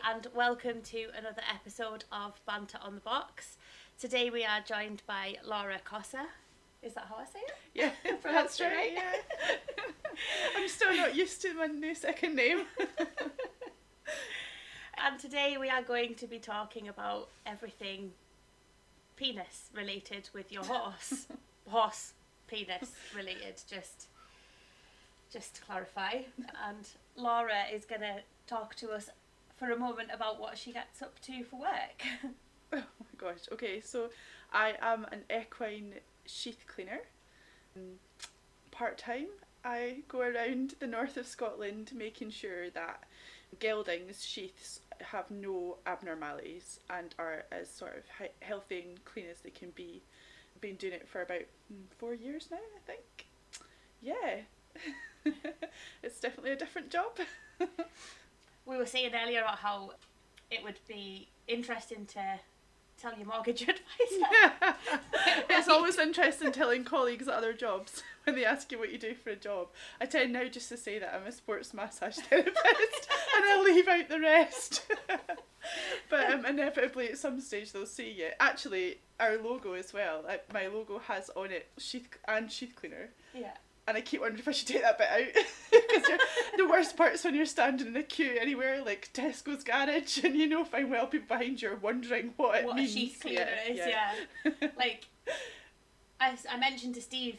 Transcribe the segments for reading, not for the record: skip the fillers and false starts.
and welcome to another episode of Banter on the Box. Today we are joined by Laura Cossar. Is that how I say it? Yeah, that's right. Yeah. I'm still not used to my new second name. And today we are going to be talking about everything penis related with your horse. Horse penis related, just to clarify. And Laura is going to talk to us for a moment about what she gets up to for work. Oh my gosh. Okay, so I am an equine sheath cleaner. Part-time, I go around the north of Scotland making sure that geldings, sheaths, have no abnormalities and are as sort of healthy and clean as they can be. Been doing it for about 4 years now, I think. Yeah. It's definitely a different job. We were saying earlier about how it would be interesting to tell your mortgage advisor. It's always interesting telling colleagues at other jobs when they ask you what you do for a job. I tend now just to say that I'm a sports massage therapist and I leave out the rest. But inevitably at some stage they'll see it. Actually, our logo as well, my logo has on it sheath cleaner. Yeah. And I keep wondering if I should take that bit out. Because the worst part's when you're standing in a queue anywhere, like Tesco's garage, and you know fine well people behind you are wondering what it means. What a sheath cleaner is, yeah. Like, I mentioned to Steve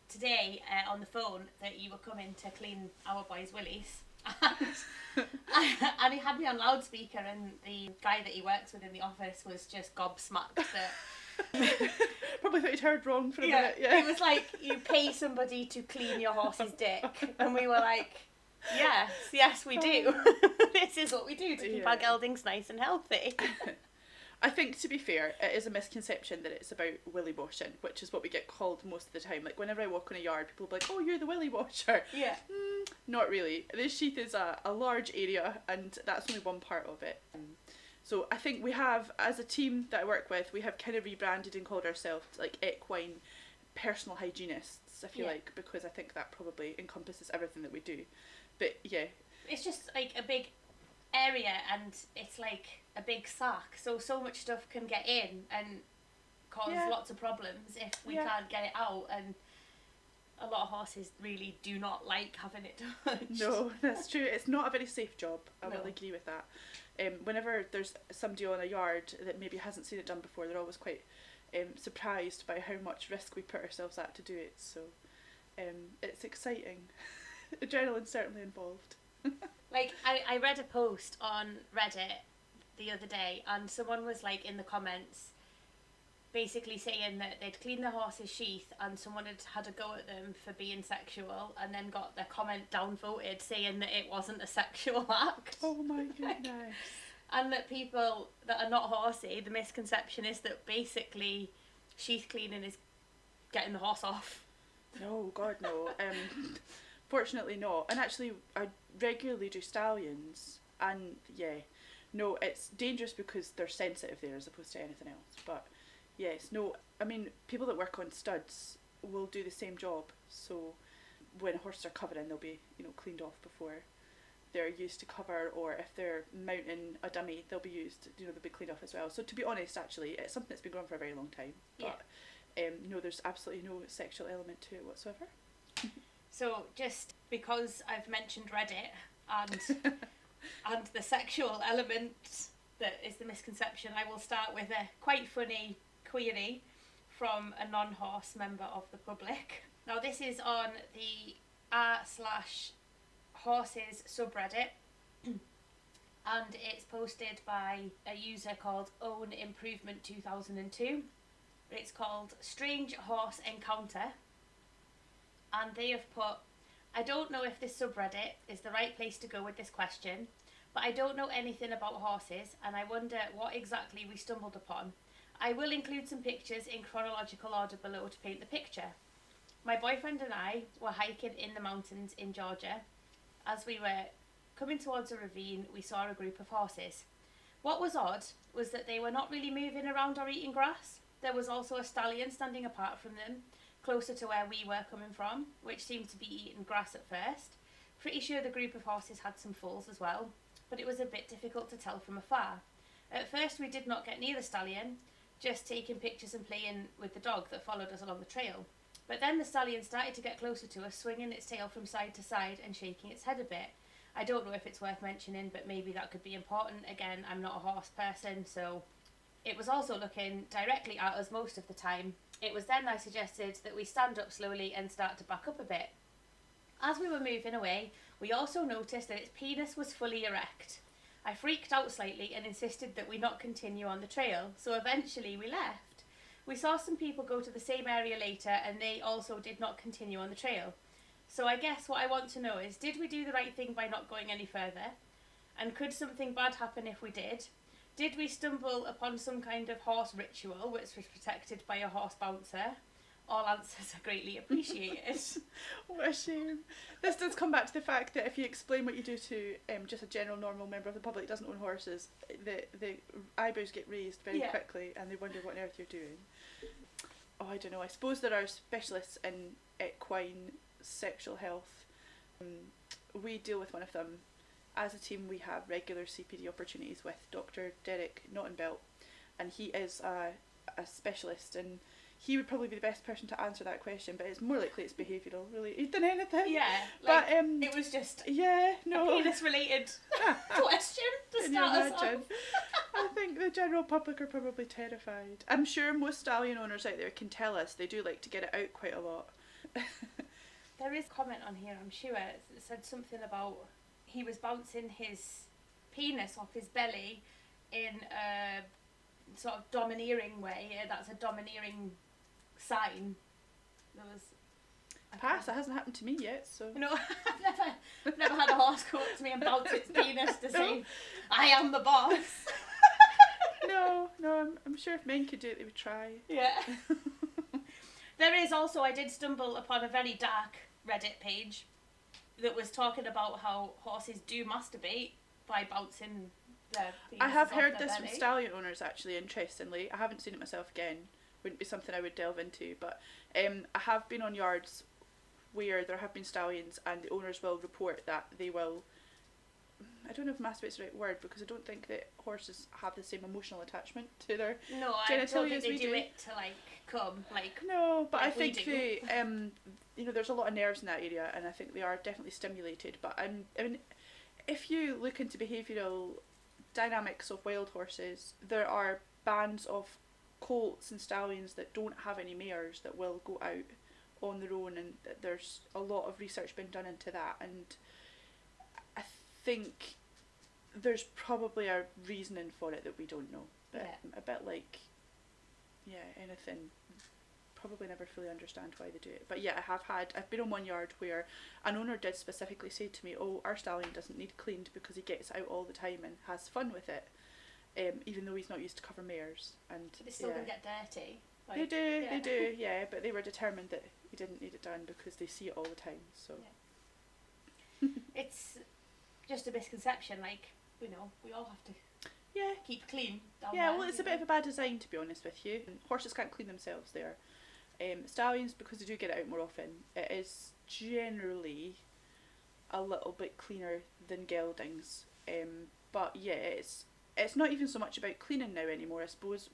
today on the phone that you were coming to clean our boys' willies. And he had me on loudspeaker, and the guy that he works with in the office was just gobsmacked that... Probably thought you'd heard wrong for a minute. Yeah, it was like, you pay somebody to clean your horse's dick, and we were like, yes we do. This is what we do to keep our geldings nice and healthy. I think, to be fair, it is a misconception that it's about willy washing, which is what we get called most of the time. Like, whenever I walk in a yard, people will be like, oh, you're the willy washer. Yeah. Not really. This sheath is a large area, and that's only one part of it. So I think we have, as a team that I work with, we have kind of rebranded and called ourselves like equine personal hygienists, if you like, because I think that probably encompasses everything that we do. But yeah. It's just like a big area, and it's like a big sack, so much stuff can get in and cause lots of problems if we can't get it out, and a lot of horses really do not like having it touched. No, that's true. It's not a very safe job. I will agree with that. Whenever there's somebody on a yard that maybe hasn't seen it done before, they're always quite surprised by how much risk we put ourselves at to do it. So it's exciting. Adrenaline's certainly involved. Like, I read a post on Reddit the other day, and someone was like in the comments basically saying that they'd cleaned their horse's sheath and someone had a go at them for being sexual, and then got their comment downvoted saying that it wasn't a sexual act. Oh my goodness. And that people that are not horsey, the misconception is that basically sheath cleaning is getting the horse off. No, God no. Fortunately not. And actually I regularly do stallions, and no, it's dangerous because they're sensitive there as opposed to anything else. But yes, no, I mean, people that work on studs will do the same job. So when horses are covering, they'll be, cleaned off before they're used to cover, or if they're mounting a dummy, they'll be they'll be cleaned off as well. So to be honest, actually, it's something that's been going on for a very long time. But no, there's absolutely no sexual element to it whatsoever. So just because I've mentioned Reddit and the sexual element that is the misconception, I will start with a quite funny query from a non-horse member of the public. Now, this is on the r/horses subreddit, and it's posted by a user called Own Improvement 2002. It's called Strange Horse Encounter, and they have put, I don't know if this subreddit is the right place to go with this question, but I don't know anything about horses, and I wonder what exactly we stumbled upon. I will include some pictures in chronological order below to paint the picture. My boyfriend and I were hiking in the mountains in Georgia. As we were coming towards a ravine, we saw a group of horses. What was odd was that they were not really moving around or eating grass. There was also a stallion standing apart from them, closer to where we were coming from, which seemed to be eating grass at first. Pretty sure the group of horses had some foals as well. but it was a bit difficult to tell from afar. At first we did not get near the stallion, just taking pictures and playing with the dog that followed us along the trail. But then the stallion started to get closer to us, swinging its tail from side to side and shaking its head a bit. I don't know if it's worth mentioning, but maybe that could be important. Again, I'm not a horse person, so it was also looking directly at us most of the time. It was then I suggested that we stand up slowly and start to back up a bit. As we were moving away, we also noticed that its penis was fully erect. I freaked out slightly and insisted that we not continue on the trail, so eventually we left. We saw some people go to the same area later and they also did not continue on the trail. So I guess what I want to know is, did we do the right thing by not going any further? And could something bad happen if we did? Did we stumble upon some kind of horse ritual which was protected by a horse bouncer? All answers are greatly appreciated. What a shame. This does come back to the fact that if you explain what you do to just a general normal member of the public that doesn't own horses, the eyebrows get raised very quickly and they wonder what on earth you're doing. Oh, I don't know. I suppose there are specialists in equine sexual health. We deal with one of them. As a team, we have regular CPD opportunities with Dr. Derek Nottenbelt, and he is a specialist, and he would probably be the best person to answer that question, but it's more likely it's behavioural, really, than anything. Yeah, but it was just a penis-related question to start us off. I think the general public are probably terrified. I'm sure most stallion owners out there can tell us they do like to get it out quite a lot. There is comment on here, I'm sure, it said something about he was bouncing his penis off his belly in a sort of domineering way. That's a domineering sign. There was... Pass, that hasn't happened to me yet, so... No, I've never had a horse come up to me and bounce its penis to say, I am the boss. No, I'm sure if men could do it, they would try. Yeah. There is also, I did stumble upon a very dark Reddit page that was talking about how horses do masturbate by bouncing their penises I have off heard their this belly. from stallion owners, actually, interestingly. I haven't seen it myself again. Wouldn't be something I would delve into, but I have been on yards where there have been stallions and the owners will report that they will... I don't know if masturbate's the right word, because I don't think that horses have the same emotional attachment to their genitalia I don't think as they we do it to come. No, but like I think we they, there's a lot of nerves in that area, and I think they are definitely stimulated. But I mean, if you look into behavioural dynamics of wild horses, there are bands of colts and stallions that don't have any mares that will go out on their own, and there's a lot of research been done into that, and I think there's probably a reasoning for it that we don't know. But a bit like anything, probably never fully understand why they do it. But yeah, I've been on one yard where an owner did specifically say to me, oh, our stallion doesn't need cleaned because he gets out all the time and has fun with it, even though he's not used to cover mares. And But they still can get dirty. They do, but they were determined that he didn't need it done because they see it all the time, so... Yeah. It's just a misconception, we all have to keep clean down there. Well, it's a bit of a bad design, to be honest with you. Horses can't clean themselves there. Stallions, because they do get it out more often, it is generally a little bit cleaner than geldings. But yeah, it's not even so much about cleaning now anymore, I suppose.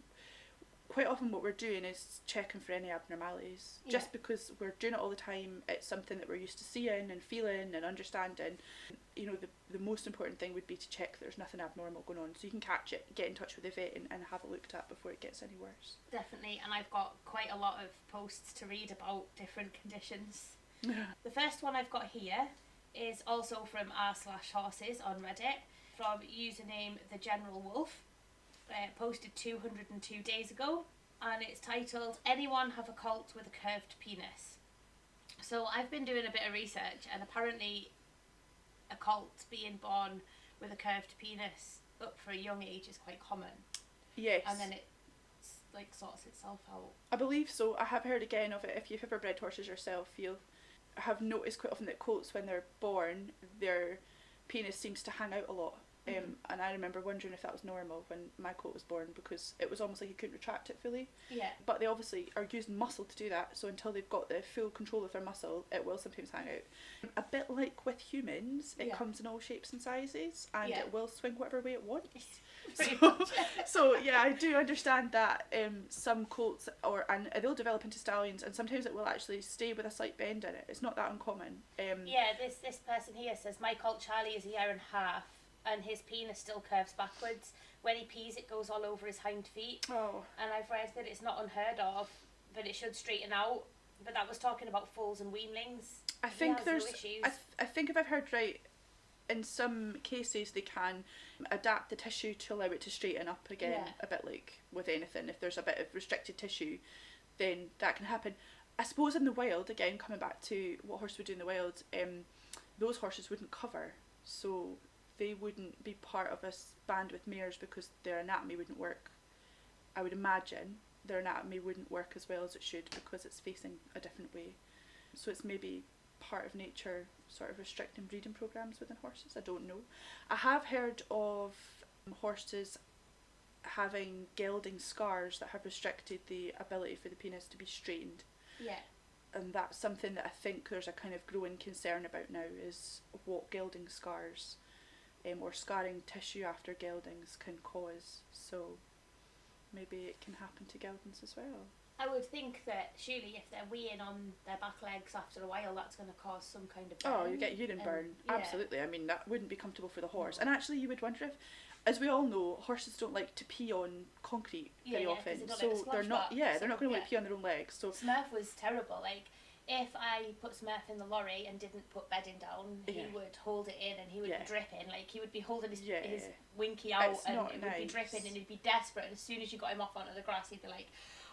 Quite often what we're doing is checking for any abnormalities. Just because we're doing it all the time, it's something that we're used to seeing and feeling and understanding. The most important thing would be to check there's nothing abnormal going on, so you can catch it, get in touch with the vet and have it looked at before it gets any worse. Definitely, and I've got quite a lot of posts to read about different conditions. The first one I've got here is also from r/horses on Reddit, from username The General Wolf. Posted 202 days ago, and it's titled Anyone Have a Colt with a Curved Penis? So I've been doing a bit of research, and apparently a colt being born with a curved penis up for a young age is quite common. Yes. And then it sorts itself out. I believe so. I have heard again of it. If you've ever bred horses yourself, you'll have noticed quite often that colts, when they're born, their penis seems to hang out a lot. And I remember wondering if that was normal when my colt was born, because it was almost like you couldn't retract it fully. Yeah. But they obviously are using muscle to do that, so until they've got the full control of their muscle, it will sometimes hang out. A bit like with humans, it comes in all shapes and sizes, and it will swing whatever way it wants. So yeah, I do understand that some colts and they'll develop into stallions, and sometimes it will actually stay with a slight bend in it. It's not that uncommon. This person here says my colt Charlie is a year and a half, and his penis still curves backwards. When he pees, it goes all over his hind feet. Oh. And I've read that it's not unheard of, but it should straighten out. But that was talking about foals and weanlings. I think there's no issues. I think if I've heard right, in some cases they can adapt the tissue to allow it to straighten up again, a bit like with anything. If there's a bit of restricted tissue, then that can happen. I suppose in the wild, again coming back to what horses would do in the wild, those horses wouldn't cover, so they wouldn't be part of a band with mares because their anatomy wouldn't work. I would imagine their anatomy wouldn't work as well as it should because it's facing a different way. So it's maybe part of nature sort of restricting breeding programs within horses. I don't know. I have heard of horses having gelding scars that have restricted the ability for the penis to be straightened. Yeah. And that's something that I think there's a kind of growing concern about now, is what gelding scars or scarring tissue after geldings can cause. So maybe it can happen to geldings as well. I would think that surely if they're weeing on their back legs after a while, that's going to cause some kind of burn. Oh, you get urine burn. Absolutely. I mean, that wouldn't be comfortable for the horse. And actually you would wonder if, as we all know, horses don't like to pee on concrete very often. So they're not they're not going to want to pee on their own legs. So Smurf was terrible. Like, if I put Smurf in the lorry and didn't put bedding down, he would hold it in and he would be dripping. Like, he would be holding his winky out and it would be dripping and he'd be desperate. And as soon as you got him off onto the grass, he'd be like,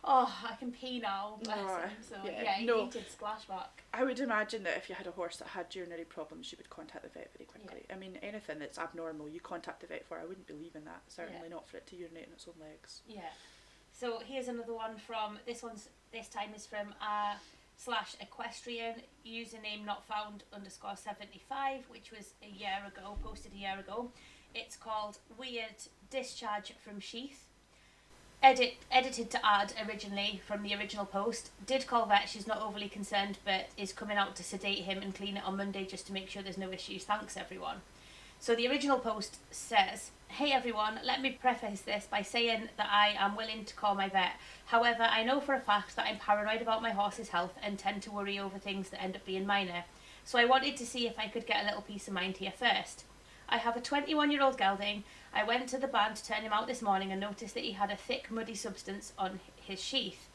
oh, I can pee now. Bless him. So he needed splashback. I would imagine that if you had a horse that had urinary problems, you would contact the vet very quickly. I mean, anything that's abnormal, you contact the vet for. I wouldn't believe in that. Certainly not for it to urinate on its own legs. Yeah. So here's another one from, this time is from /equestrian, username not found _75, which was posted a year ago. It's called Weird Discharge from Sheath. Edited to add originally from the original post. Did call vet, she's not overly concerned, but is coming out to sedate him and clean it on Monday just to make sure there's no issues. Thanks everyone. So the original post says, hey everyone, let me preface this by saying that I am willing to call my vet. However, I know for a fact that I'm paranoid about my horse's health and tend to worry over things that end up being minor. So I wanted to see if I could get a little peace of mind here first. I have a 21-year-old gelding. I went to the barn to turn him out this morning and noticed that he had a thick muddy substance on his sheath.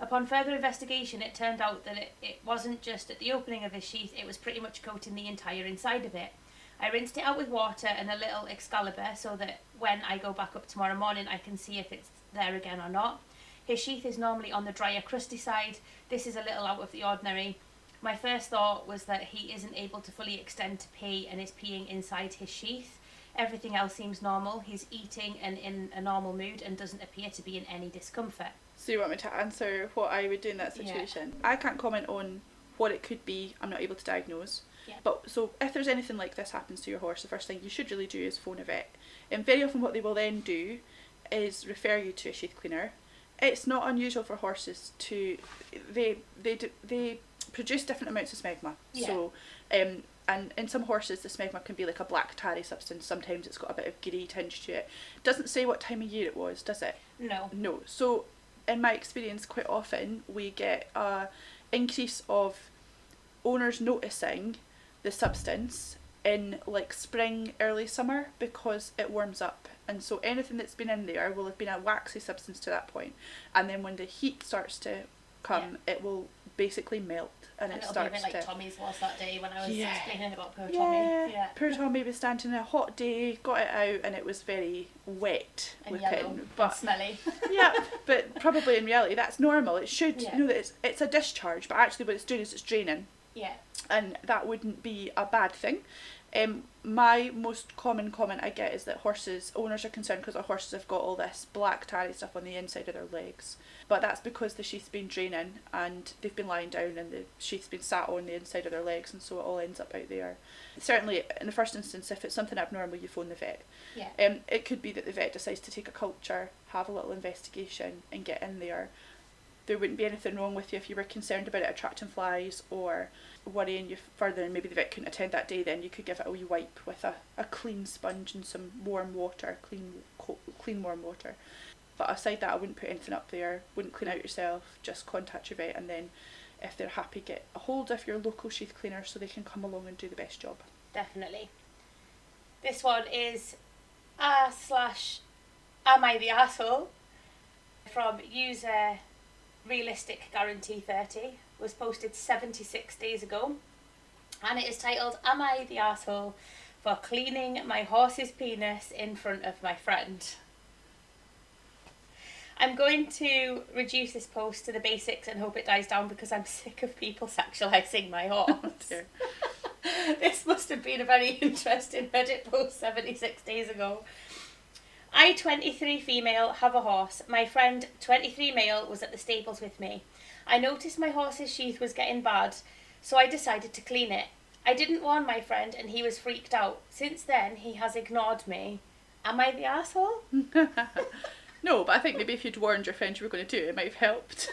Upon further investigation, it turned out that it wasn't just at the opening of his sheath, it was pretty much coating the entire inside of it. I rinsed it out with water and a little Excalibur so that when I go back up tomorrow morning I can see if it's there again or not. His sheath is normally on the drier, crusty side. This is a little out of the ordinary. My first thought was that he isn't able to fully extend to pee and is peeing inside his sheath. Everything else seems normal. He's eating and in a normal mood and doesn't appear to be in any discomfort. So you want me to answer what I would do in that situation? Yeah. I can't comment on what it could be. I'm not able to diagnose. Yeah. But so if there's anything like this happens to your horse, the first thing you should really do is phone a vet. And very often what they will then do is refer you to a sheath cleaner. It's not unusual for horses to they produce different amounts of smegma. Yeah. So and in some horses the smegma can be like a black tarry substance. Sometimes it's got a bit of grey tinge to it. It doesn't say what time of year it was, does it? No. So in my experience, quite often we get a increase of owners noticing the substance in like spring, early summer, because it warms up, and so anything that's been in there will have been a waxy substance to that point, and then when the heat starts to come, it will basically melt and it starts be a bit like Tommy's was that day when I was explaining about poor Tommy. Yeah, poor Tommy was standing in a hot day, got it out, and it was very wet and yellow and smelly. But probably in reality that's normal. It should know that it's a discharge, but actually what it's doing is it's draining. Yeah. And that wouldn't be a bad thing. My most common comment I get is that owners are concerned because our horses have got all this black tarry stuff on the inside of their legs. But that's because the sheath's been draining and they've been lying down and the sheath's been sat on the inside of their legs, and so it all ends up out there. Certainly, in the first instance, if it's something abnormal, you phone the vet. Yeah. It could be that the vet decides to take a culture, have a little investigation and get in there. There wouldn't be anything wrong with you if you were concerned about it attracting flies or worrying you further, and maybe the vet couldn't attend that day. Then you could give it a wee wipe with a clean sponge and some warm water, clean warm water. But aside that, I wouldn't put anything up there, wouldn't clean out yourself, just contact your vet, and then if they're happy, get a hold of your local sheath cleaner so they can come along and do the best job. Definitely. This one is /am I the asshole from user Realistic Guarantee 30, was posted 76 days ago, and it is titled, Am I the asshole for cleaning my horse's penis in front of my friend? I'm going to reduce this post to the basics and hope it dies down because I'm sick of people sexualising my horse. This must have been a very interesting Reddit post 76 days ago. I, 23 female, have a horse. My friend, 23 male, was at the stables with me. I noticed my horse's sheath was getting bad, so I decided to clean it. I didn't warn my friend and he was freaked out. Since then, he has ignored me. Am I the asshole? No, but I think maybe if you'd warned your friend you were going to do it, it might have helped.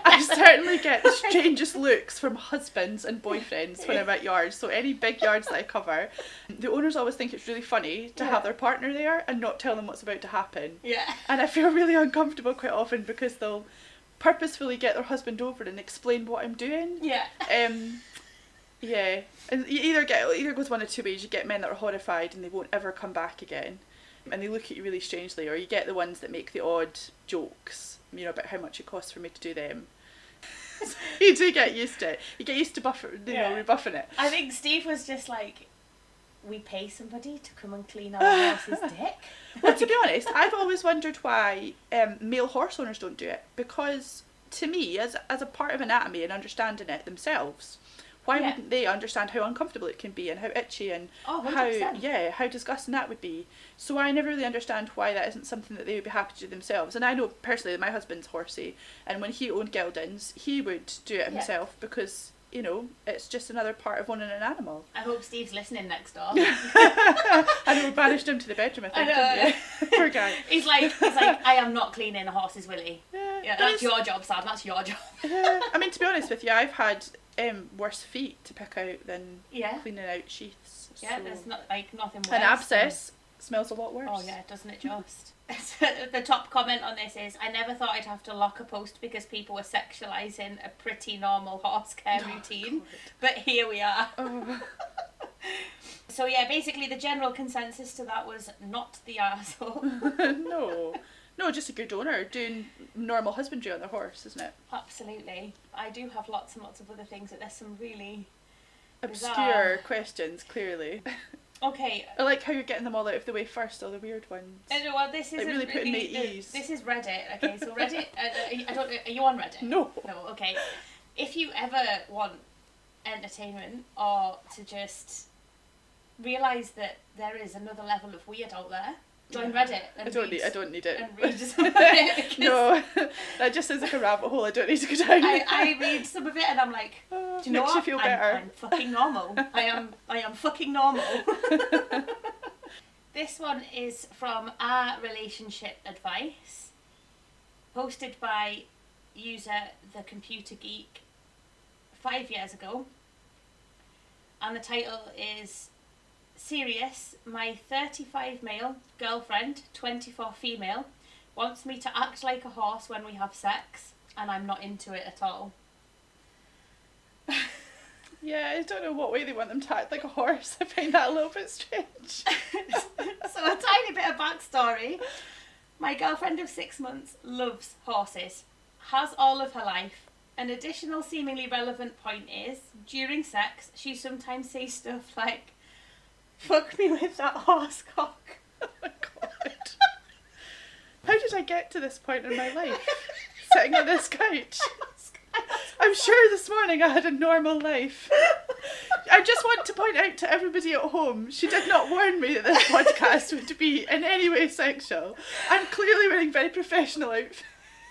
I certainly get the strangest looks from husbands and boyfriends when I'm at yards. So any big yards that I cover, the owners always think it's really funny to have their partner there and not tell them what's about to happen. Yeah. And I feel really uncomfortable quite often because they'll purposefully get their husband over and explain what I'm doing. Yeah. Yeah. And you either goes one of two ways. You get men that are horrified and they won't ever come back again, and they look at you really strangely, or you get the ones that make the odd jokes, about how much it costs for me to do them. So you do get used to it. You get used to rebuffing it. I think Steve was just like, we pay somebody to come and clean our horse's dick. Well, to be honest, I've always wondered why male horse owners don't do it, because to me, as a part of anatomy and understanding it themselves, why wouldn't they understand how uncomfortable it can be and how itchy and how disgusting that would be? So I never really understand why that isn't something that they would be happy to do themselves. And I know personally that my husband's horsey, and when he owned geldings, he would do it himself because, it's just another part of owning an animal. I hope Steve's listening next door. I know, we banished him to the bedroom, I think, didn't we? Poor guy. He's like, I am not cleaning a horse's willy. Yeah, that's your job, Sam, that's your job. I mean, to be honest with you, I've had worse feet to pick out than cleaning out sheaths. Yeah, so. There's nothing worse. An abscess smells a lot worse. Oh yeah, doesn't it just? The top comment on this is, I never thought I'd have to lock a post because people were sexualising a pretty normal horse care routine, but here we are. Oh. So yeah, basically the general consensus to that was not the arsehole. No, just a good owner doing normal husbandry on their horse, isn't it? Absolutely. I do have lots and lots of other things, but there's some really obscure questions, clearly. Okay. I like how you're getting them all out of the way first, all the weird ones. Well, this is really putting me at ease. This is Reddit. Okay, so Reddit. Are you on Reddit? No. No. Okay. If you ever want entertainment or to just realise that there is another level of weird out there, join Reddit. And I don't need it. And read some of it. No, that just sounds like a rabbit hole. I don't need to go down. I read some of it and I'm like, do you know what? You feel better. I'm fucking normal. I am fucking normal. This one is from Our Relationship Advice, posted by user The Computer Geek 5 years ago, and the title is Serious, my 35 male girlfriend, 24 female, wants me to act like a horse when we have sex, and I'm not into it at all. Yeah, I don't know what way they want them to act like a horse. I find that a little bit strange. So a tiny bit of backstory. My girlfriend of 6 months loves horses, has all of her life. An additional seemingly relevant point is, during sex, she sometimes says stuff like, fuck me with that horse cock. Oh my god. How did I get to this point in my life? Sitting on this couch. I'm sure this morning I had a normal life. I just want to point out to everybody at home, she did not warn me that this podcast would be in any way sexual. I'm clearly wearing very professional outfits.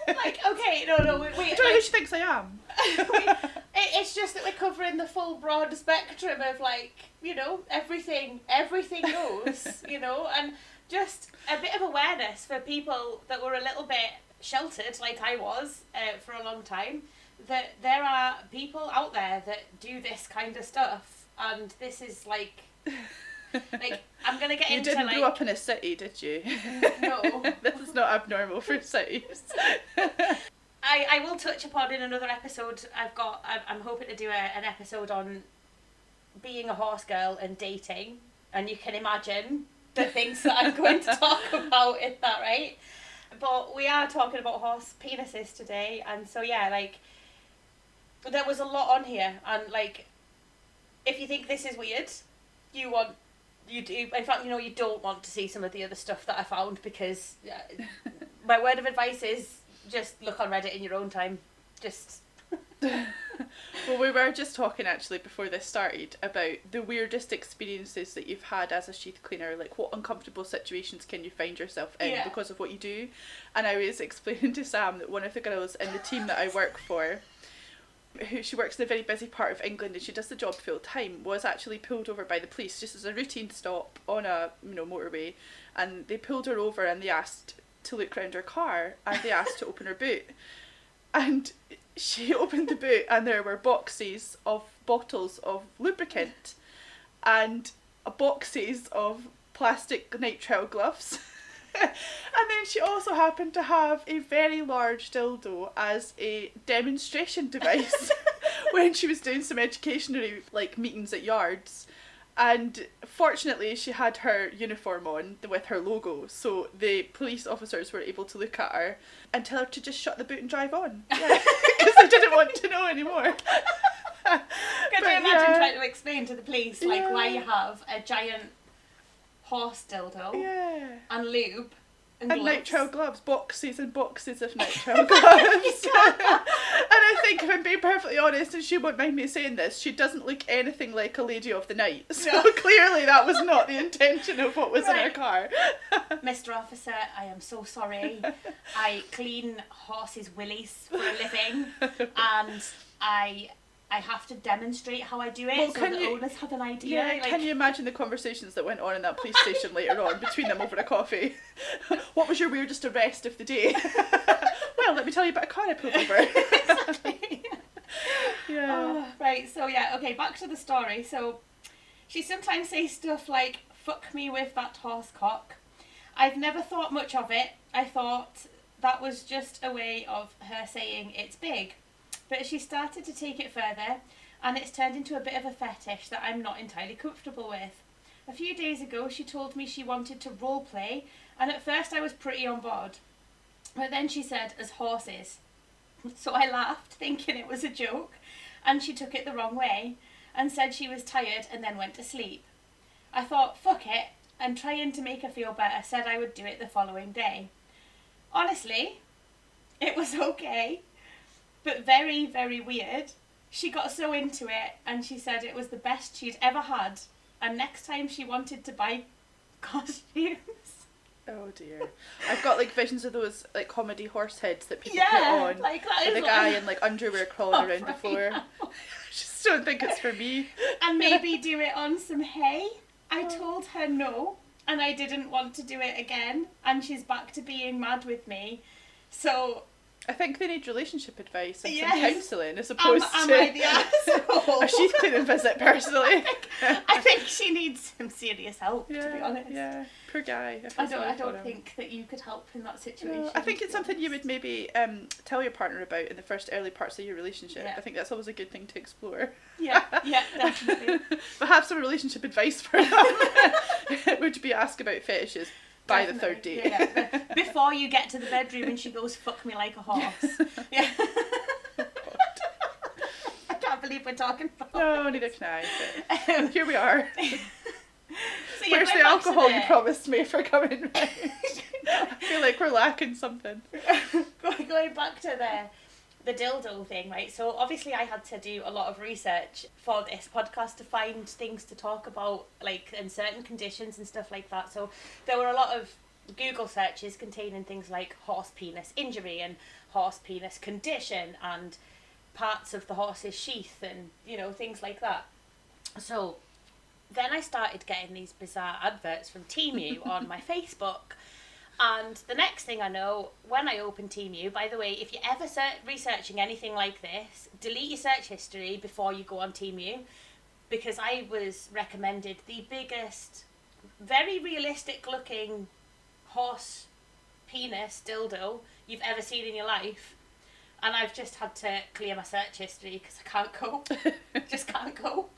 Like, okay, no, wait. I don't know who she thinks I am. It's just that we're covering the full broad spectrum of, like, you know, everything goes, you know, and just a bit of awareness for people that were a little bit sheltered, like I was, for a long time, that there are people out there that do this kind of stuff, and this is, like, I'm going to get into, You didn't grow up in a city, did you? No. This is not abnormal for cities. I will touch upon in another episode. I'm hoping to do an episode on being a horse girl and dating, and you can imagine the things that I'm going to talk about, is that right? But we are talking about horse penises today, and so yeah, like, there was a lot on here, and like, if you think this is weird, you do. In fact, you know, you don't want to see some of the other stuff that I found, because my word of advice is just look on Reddit in your own time. Just. Well, we were just talking actually before this started about the weirdest experiences that you've had as a sheath cleaner. Like, what uncomfortable situations can you find yourself in because of what you do? And I was explaining to Sam that one of the girls in the team that I work for, she works in a very busy part of England and she does the job full time, was actually pulled over by the police just as a routine stop on a motorway, and they pulled her over and they asked to look round her car and they asked to open her boot, and she opened the boot and there were boxes of bottles of lubricant and boxes of plastic nitrile gloves. And then she also happened to have a very large dildo as a demonstration device when she was doing some educational meetings at yards. And fortunately she had her uniform on with her logo, so the police officers were able to look at her and tell her to just shut the boot and drive on. Yeah, because they didn't want to know anymore. Could you imagine trying to explain to the police why you have a giant horse dildo and lube and nitrile gloves, boxes and boxes of nitrile gloves. And I think, if I'm being perfectly honest, and she won't mind me saying this, she doesn't look anything like a lady of the night. So clearly that was not the intention of what was in her car. Mr. Officer, I am so sorry. I clean horses' willies for a living, and I have to demonstrate how I do it, so the owners have an idea. Yeah, can you imagine the conversations that went on in that police station later on between them over a coffee? What was your weirdest arrest of the day? Well, let me tell you about a car I pulled over. Exactly. Yeah. Right, so back to the story. So she sometimes says stuff like, "Fuck me with that horse cock." I've never thought much of it. I thought that was just a way of her saying it's big. But she started to take it further, and it's turned into a bit of a fetish that I'm not entirely comfortable with. A few days ago she told me she wanted to role play, and at first I was pretty on board. But then she said, as horses. So I laughed, thinking it was a joke, and she took it the wrong way, and said she was tired and then went to sleep. I thought, fuck it, and trying to make her feel better, said I would do it the following day. Honestly, it was okay, but very, very weird. She got so into it, and she said it was the best she'd ever had, and next time she wanted to buy costumes. Oh dear. I've got visions of those comedy horse heads that people put on with a guy in underwear crawling around the floor. I just don't think it's for me. And maybe do it on some hay. I told her no, and I didn't want to do it again, and she's back to being mad with me. So I think they need relationship advice and some counselling as opposed am to I the asshole? a sheath cleaning visit, personally. I think she needs some serious help, to be honest. Yeah, poor guy. I don't think that you could help in that situation. No, I think it's something you would maybe tell your partner about in the first early parts of your relationship. Yeah. I think that's always a good thing to explore. Yeah, definitely. But have some relationship advice for them. It would be ask about fetishes. By the third date. Yeah. Before you get to the bedroom and she goes, "Fuck me like a horse." Yeah. I can't believe we're talking about No, neither can I. But here we are. So where's the alcohol you promised me for coming round? I feel like we're lacking something. Going back to the dildo thing, right? So obviously I had to do a lot of research for this podcast to find things to talk about, like in certain conditions and stuff like that. So there were a lot of Google searches containing things like horse penis injury and horse penis condition and parts of the horse's sheath and, you know, things like that. So then I started getting these bizarre adverts from Temu on my Facebook. And the next thing I know, when I open Temu, by the way, if you're ever researching anything like this, delete your search history before you go on Temu, because I was recommended the biggest, very realistic looking horse penis dildo you've ever seen in your life. And I've just had to clear my search history because I can't cope. Just can't cope.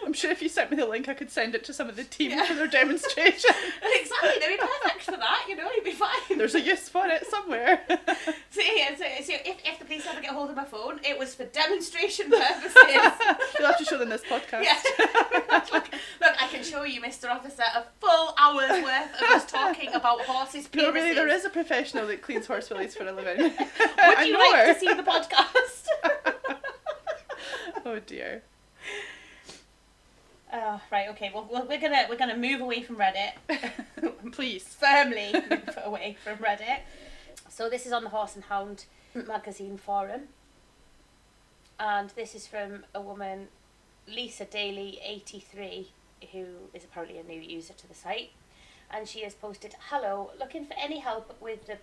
I'm sure if you sent me the link, I could send it to some of the team for their demonstration. Exactly, they'd be perfect for that, you know, you'd be fine. There's a use for it somewhere. So if the police ever get hold of my phone, it was for demonstration purposes. You'll have to show them this podcast. Yeah. Look, I can show you, Mr. Officer, a full hour's worth of us talking about horses' penises. No, really, there is a professional that cleans horse willies for a living. Would you like to see the podcast? Oh dear. Right, okay, well we're gonna move away from Reddit. Please. Firmly move away from Reddit. So this is on the Horse and Hound magazine forum. And this is from a woman, Lisa Daly 83, who is apparently a new user to the site. And she has posted, "Hello, looking for any help with the oh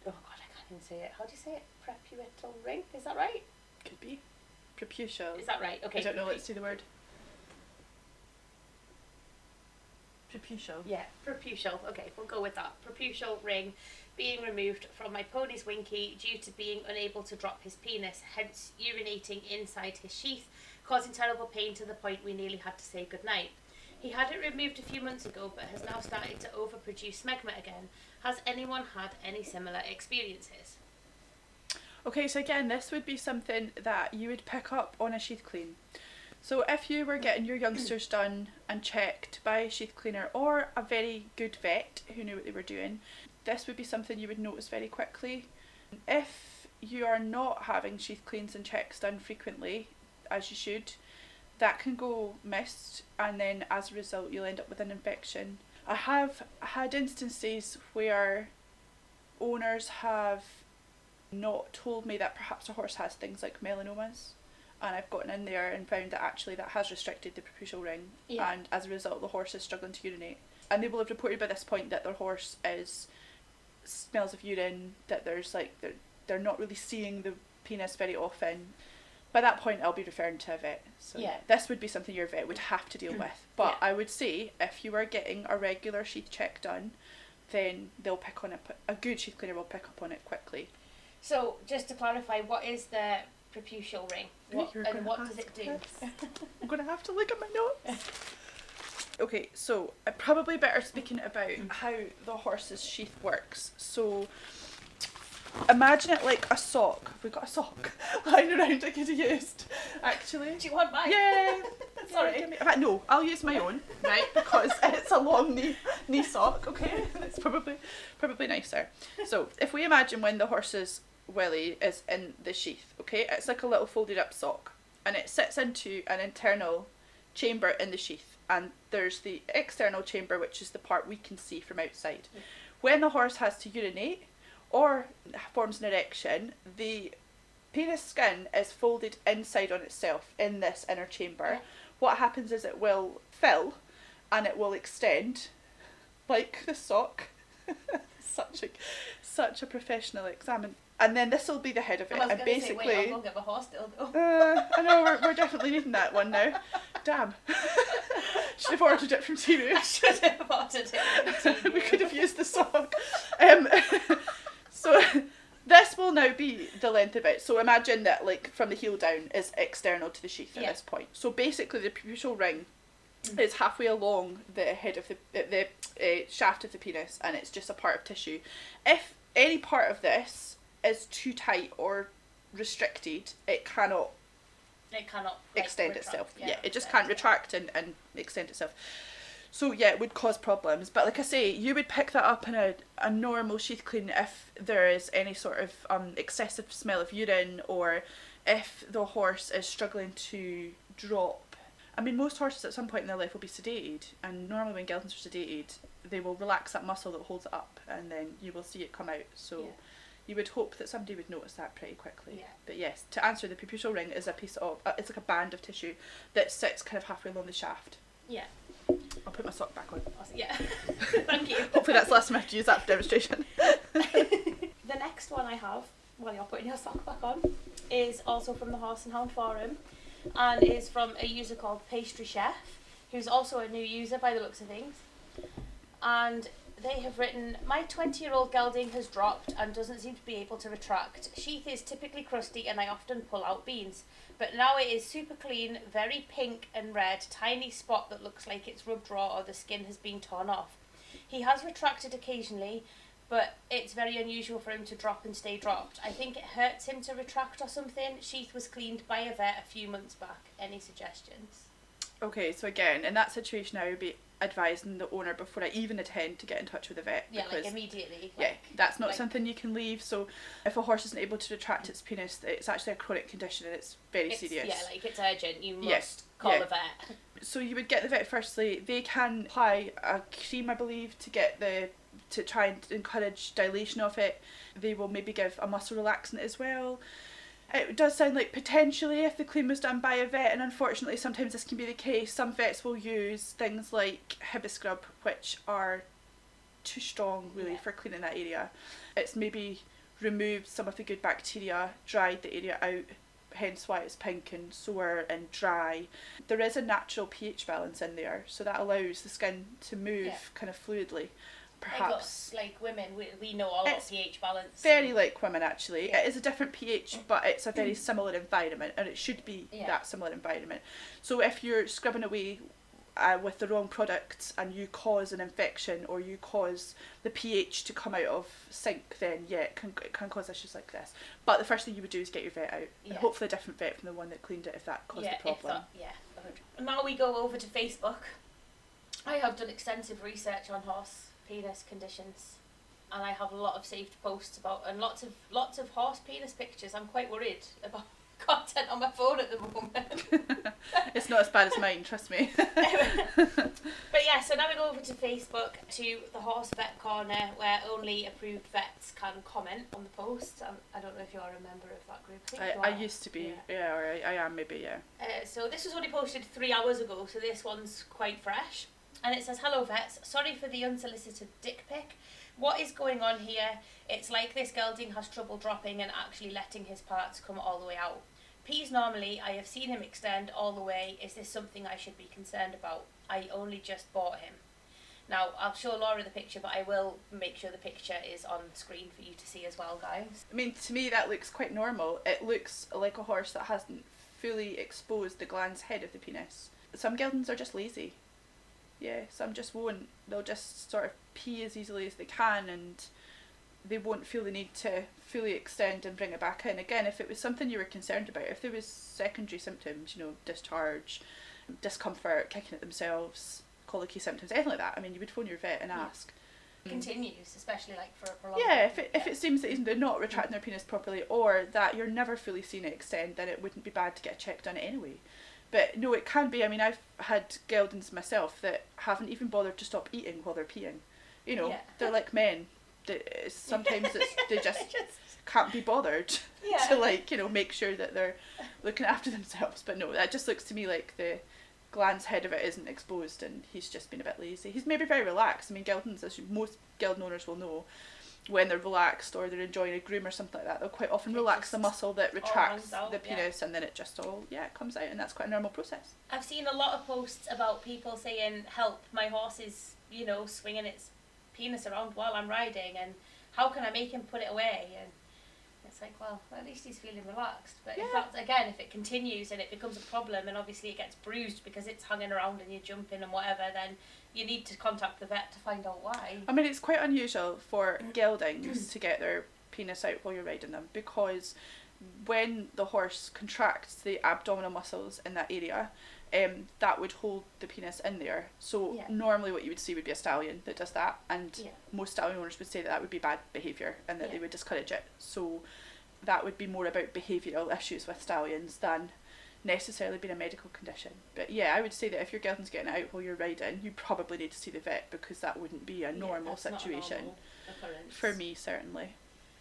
god, I can't even say it. How do you say it? Preputal ring? Is that right? Could be. Preputial. Is that right? Okay. I don't know, let's see the word. Preputial. Yeah, preputial. Okay, we'll go with that. Preputial ring being removed from my pony's Winky due to being unable to drop his penis, hence urinating inside his sheath, causing terrible pain to the point we nearly had to say goodnight. He had it removed a few months ago but has now started to overproduce smegma again. Has anyone had any similar experiences?" Okay, so again, this would be something that you would pick up on a sheath clean. So if you were getting your youngsters done and checked by a sheath cleaner or a very good vet who knew what they were doing, this would be something you would notice very quickly. If you are not having sheath cleans and checks done frequently, as you should, that can go missed, and then as a result you'll end up with an infection. I have had instances where owners have not told me that perhaps a horse has things like melanomas, and I've gotten in there and found that actually that has restricted the preputial ring, and as a result the horse is struggling to urinate. And they will have reported by this point that their horse smells of urine, that there's like they're not really seeing the penis very often. By that point I'll be referring to a vet. So this would be something your vet would have to deal with. But I would say if you are getting a regular sheath check done, then they'll pick on it. A good sheath cleaner will pick up on it quickly. So just to clarify, what is the preputial ring? What does it do? I'm going to have to look at my notes. Okay, so I probably better speaking about how the horse's sheath works. So imagine it like a sock. We've got a sock lying around I could have used, actually. Do you want mine? Yeah. Sorry. No, I'll use my own, right? Because it's a long knee sock, okay? It's probably nicer. So if we imagine when the horse's willy is in the sheath, okay? It's like a little folded up sock, and it sits into an internal chamber in the sheath, and there's the external chamber, which is the part we can see from outside. When the horse has to urinate or forms an erection, the penis skin is folded inside on itself in this inner chamber. What happens is it will fill and it will extend like the sock. such a professional examine. And then this will be the head of it. And basically, say, wait, I'll go get my horse dildo. I know, we're definitely needing that one now. Damn. Should have ordered it from Temu. I should have ordered it from Temu. We could have used the sock. So this will now be the length of it. So imagine that like from the heel down is external to the sheath at this point. So basically the preputial ring is halfway along the head of the shaft of the penis, and it's just a part of tissue. If any part of this is too tight or restricted, it cannot like, extend retract, itself. It just can't retract and extend itself. So yeah, it would cause problems. But like I say, you would pick that up in a normal sheath clean if there is any sort of excessive smell of urine, or if the horse is struggling to drop. I mean, most horses at some point in their life will be sedated, and normally when geldings are sedated, they will relax that muscle that holds it up, and then you will see it come out. So you would hope that somebody would notice that pretty quickly. Yeah. But yes, to answer, the preputial ring is a piece of, it's like a band of tissue that sits kind of halfway along the shaft. Yeah. I'll put my sock back on. Yeah. Thank you. Hopefully that's the last time I have to use that for demonstration. The next one I have, while you're putting your sock back on, is also from the Horse and Hound Forum, and is from a user called Pastry Chef, who's also a new user by the looks of things. And they have written, my 20-year-old gelding has dropped and doesn't seem to be able to retract. Sheath is typically crusty and I often pull out beans. But now it is super clean, very pink and red, tiny spot that looks like it's rubbed raw or the skin has been torn off. He has retracted occasionally, but it's very unusual for him to drop and stay dropped. I think it hurts him to retract or something. Sheath was cleaned by a vet a few months back. Any suggestions? Okay, so again, in that situation I would be advising the owner before I even attempt to get in touch with the vet. Yeah, because, like immediately. Yeah, that's not something you can leave. So if a horse isn't able to retract its penis, it's actually a chronic condition and it's very serious. Yeah, like it's urgent. You must call the vet. So you would get the vet firstly. They can apply a cream, I believe, to try and encourage dilation of it. They will maybe give a muscle relaxant as well. It does sound like potentially if the clean was done by a vet, and unfortunately sometimes this can be the case, some vets will use things like Hibiscrub, which are too strong really for cleaning that area. It's maybe removed some of the good bacteria, dried the area out, hence why it's pink and sore and dry. There is a natural pH balance in there, so that allows the skin to move kind of fluidly. Perhaps like women, we know all about pH balance. Very like women actually. It is a different pH, but it's a very similar environment, and it should be that similar environment. So if you're scrubbing away with the wrong products and you cause an infection or you cause the pH to come out of sync, then it can cause issues like this. But the first thing you would do is get your vet out, and hopefully a different vet from the one that cleaned it if that caused the problem. Now we go over to Facebook. I have done extensive research on horse penis conditions, and I have a lot of saved posts about, and lots of horse penis pictures. I'm quite worried about content on my phone at the moment. It's not as bad as mine, trust me. But yeah, so now we go over to Facebook, to the Horse Vet Corner, where only approved vets can comment on the posts. I don't know if you're a member of that group. I used to be, or I am maybe, so this was only posted 3 hours ago, so this one's quite fresh. And it says, hello vets, sorry for the unsolicited dick pic. What is going on here? It's like this gelding has trouble dropping and actually letting his parts come all the way out. Peas normally, I have seen him extend all the way. Is this something I should be concerned about? I only just bought him. Now, I'll show Laura the picture, but I will make sure the picture is on the screen for you to see as well, guys. I mean, to me that looks quite normal. It looks like a horse that hasn't fully exposed the glans head of the penis. Some geldings are just lazy. Yeah, some just won't. They'll just sort of pee as easily as they can, and they won't feel the need to fully extend and bring it back in. Again, if it was something you were concerned about, if there was secondary symptoms, discharge, discomfort, kicking at themselves, colicky symptoms, anything like that, I mean, you would phone your vet and ask. Continues, especially like for a prolonged if it seems that they're not retracting their penis properly, or that you're never fully seeing it extend, then it wouldn't be bad to get checked on it anyway. But no, it can be. I mean, I've had geldings myself that haven't even bothered to stop eating while they're peeing. They're like men. Sometimes they just can't be bothered to make sure that they're looking after themselves. But no, that just looks to me like the glans head of it isn't exposed, and he's just been a bit lazy. He's maybe very relaxed. I mean, geldings, as most gelding owners will know, when they're relaxed or they're enjoying a groom or something like that, they'll quite often relax the muscle that retracts the penis, and then it just all comes out, and that's quite a normal process. I've seen a lot of posts about people saying, help, my horse is, swinging its penis around while I'm riding, and how can I make him put it away? And it's like, well, at least he's feeling relaxed. But if it continues and it becomes a problem, and obviously it gets bruised because it's hanging around and you're jumping and whatever, then you need to contact the vet to find out why. I mean, it's quite unusual for geldings to get their penis out while you're riding them, because when the horse contracts the abdominal muscles in that area, that would hold the penis in there. So normally what you would see would be a stallion that does that, and most stallion owners would say that would be bad behaviour and that they would discourage it. So that would be more about behavioural issues with stallions than necessarily being a medical condition. But yeah, I would say that if your gelding's getting out while you're riding, you probably need to see the vet, because that wouldn't be a normal situation. Not a normal occurrence. For me, certainly.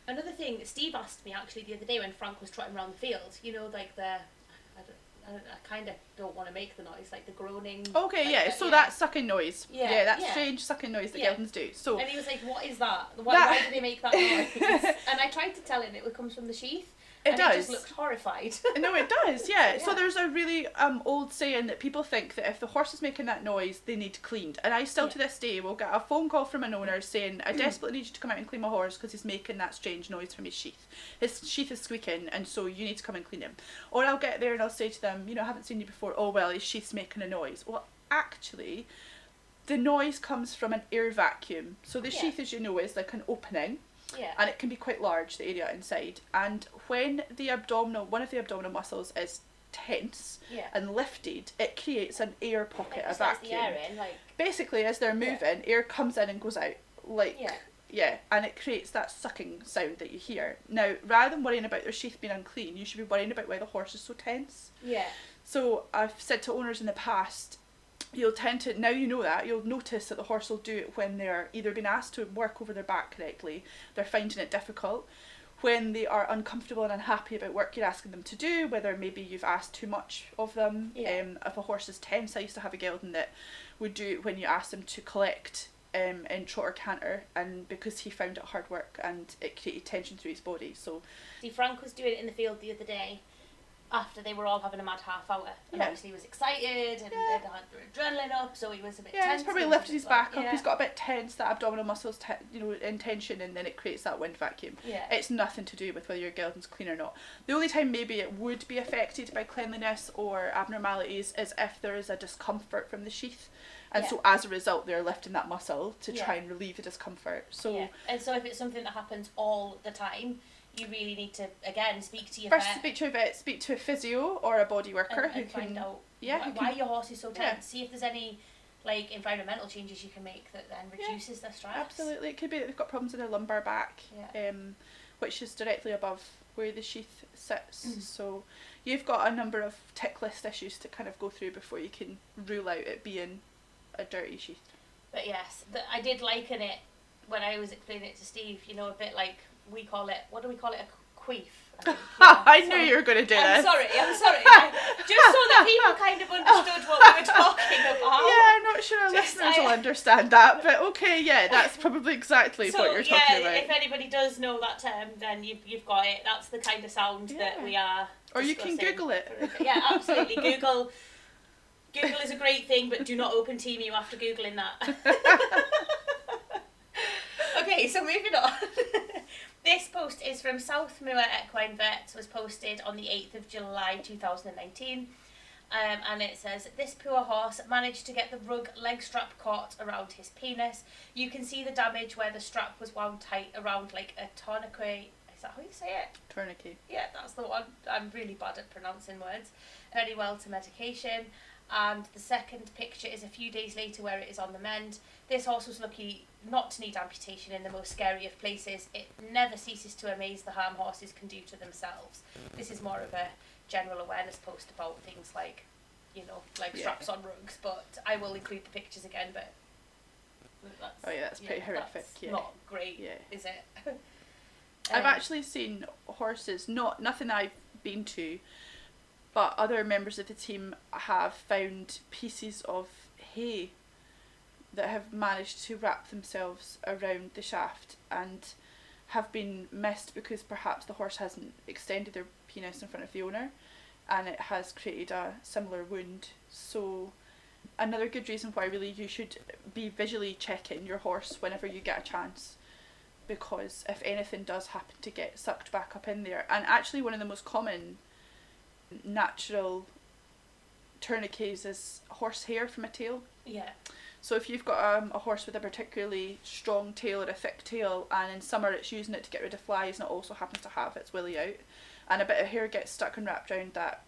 Another thing, Steve asked me actually the other day when Frank was trotting around the field, you know, like I kind of don't want to make the noise, like the groaning. Okay, like so that sucking noise. Yeah, that strange sucking noise that geldings do. So, and he was like, what is that? Why do they make that noise? And I tried to tell him it comes from the sheath. It does. He just looked horrified. No, it does, yeah. So there's a really old saying that people think that if the horse is making that noise, they need cleaned. And I still to this day will get a phone call from an owner saying, I desperately need you to come out and clean my horse because he's making that strange noise from his sheath. His sheath is squeaking, and so you need to come and clean him. Or I'll get there and I'll say to them, you know, I haven't seen you before. Oh, well, his sheath's making a noise. Well, actually, the noise comes from an air vacuum. So the sheath, as you know, is like an opening. Yeah. And it can be quite large, the area inside. And when one of the abdominal muscles is tense and lifted, it creates an air pocket, a vacuum. The air in, basically, as they're moving, air comes in and goes out. And it creates that sucking sound that you hear. Now, rather than worrying about their sheath being unclean, you should be worrying about why the horse is so tense. Yeah. So I've said to owners in the past, you'll notice that the horse will do it when they're either being asked to work over their back correctly, they're finding it difficult, when they are uncomfortable and unhappy about work you're asking them to do, whether maybe you've asked too much of them. If a horse is tense, I used to have a gelding that would do it when you asked him to collect in trot or canter, and because he found it hard work and it created tension through his body. So see, Frank was doing it in the field the other day after they were all having a mad half hour, and obviously he was excited and they'd had their adrenaline up, so he was a bit tense. He's probably lifted his back up, he's got a bit tense, that abdominal muscle's in tension, and then it creates that wind vacuum. It's nothing to do with whether your gelding's clean or not. The only time maybe it would be affected by cleanliness or abnormalities is if there is a discomfort from the sheath, and so as a result they're lifting that muscle to try and relieve the discomfort. And so if it's something that happens all the time, you really need to, again, speak to your vet. First, speak to a vet, speak to a physio or a body worker and find out why your horse is so tense. See if there's any environmental changes you can make that then reduces the stress. Absolutely. It could be that they've got problems in their lumbar back, which is directly above where the sheath sits. So you've got a number of tick list issues to kind of go through before you can rule out it being a dirty sheath. But yes, I did liken it when I was explaining it to Steve, a bit like we call it, what do we call it, a queef? I knew you were going to do I'm this. sorry. Just so that people kind of understood what we were talking about. Yeah, I'm not sure our listeners will understand that, but okay, that's probably exactly what you're talking about. If anybody does know that term, then you've got it. That's the kind of sound that we are Or you can Google it. Yeah, absolutely. Google is a great thing, but do not open Teemu after Googling that. Okay, so moving on. This post is from Southmoor Equine Vet, was posted on the 8th of July 2019, and it says, this poor horse managed to get the rug leg strap caught around his penis. You can see the damage where the strap was wound tight around like a tourniquet. Is that how you say it? Tourniquet. Yeah, that's the one. I'm really bad at pronouncing words. Very well to medication. And the second picture is a few days later where it is on the mend. This horse was lucky not to need amputation in the most scary of places. It never ceases to amaze the harm horses can do to themselves. This is more of a general awareness post about things like, straps on rugs, but I will include the pictures again, but that's pretty horrific. That's not great, is it? I've actually seen horses, nothing I've been to, but other members of the team have found pieces of hay that have managed to wrap themselves around the shaft and have been missed because perhaps the horse hasn't extended their penis in front of the owner and it has created a similar wound. So another good reason why really you should be visually checking your horse whenever you get a chance, because if anything does happen to get sucked back up in there, and actually one of the most common natural tourniquets is horsehair from a tail. Yeah. So if you've got a horse with a particularly strong tail or a thick tail, and in summer it's using it to get rid of flies, and it also happens to have its willy out, and a bit of hair gets stuck and wrapped around that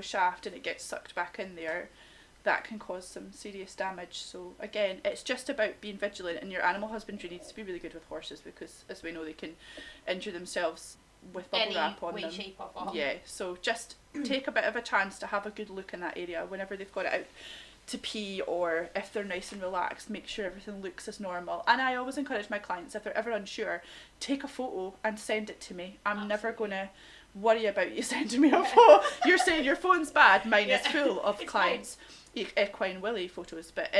shaft and it gets sucked back in there, that can cause some serious damage. So again, it's just about being vigilant, and your animal husbandry needs to be really good with horses, because as we know, they can injure themselves with bubble wrap on them. Shape, or form. Yeah, so just take a bit of a chance to have a good look in that area whenever they've got it out to pee, or if they're nice and relaxed, make sure everything looks as normal. And I always encourage my clients, if they're ever unsure, take a photo and send it to me. I'm never going to worry about you sending me a photo. You're saying your phone's bad, mine is full of clients equine willy photos, but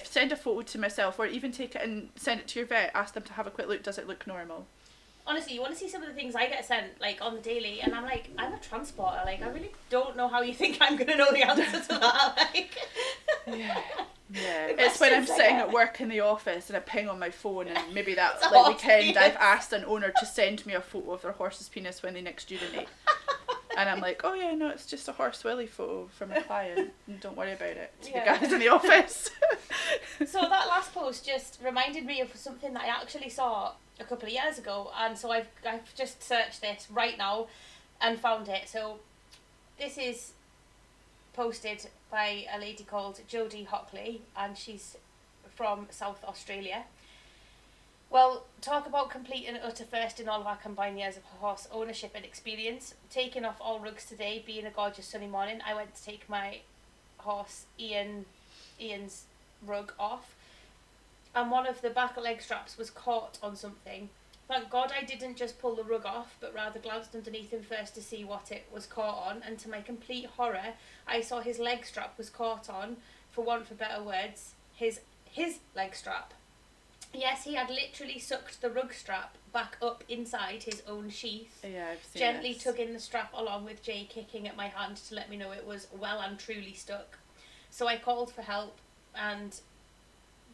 send a photo to myself, or even take it and send it to your vet, ask them to have a quick look, does it look normal? Honestly, you want to see some of the things I get sent, like, on the daily, and I'm like, I'm a transporter, like, I really don't know how you think I'm going to know the answer to that, like. Yeah. It's when I'm sitting at work in the office and I ping on my phone, and maybe that weekend I've asked an owner to send me a photo of their horse's penis when they next urinate. And I'm like, oh yeah, no, it's just a horse willy photo from a client, and don't worry about it, to the guys in the office. So that last post just reminded me of something that I actually saw a couple of years ago, and so I've just searched this right now and found it. So this is posted by a lady called Jodie Hockley, and she's from South Australia. Well, talk about complete and utter first in all of our combined years of horse ownership and experience. Taking off all rugs today, being a gorgeous sunny morning, I went to take my horse Ian's rug off, and one of the back leg straps was caught on something. Thank God I didn't just pull the rug off, but rather glanced underneath him first to see what it was caught on, and to my complete horror, I saw his leg strap was caught on, for want of better words, his leg strap. Yes, he had literally sucked the rug strap back up inside his own sheath. Yeah, I've seen gently this. tugging the strap along with Jay kicking at my hand to let me know it was well and truly stuck. So I called for help, and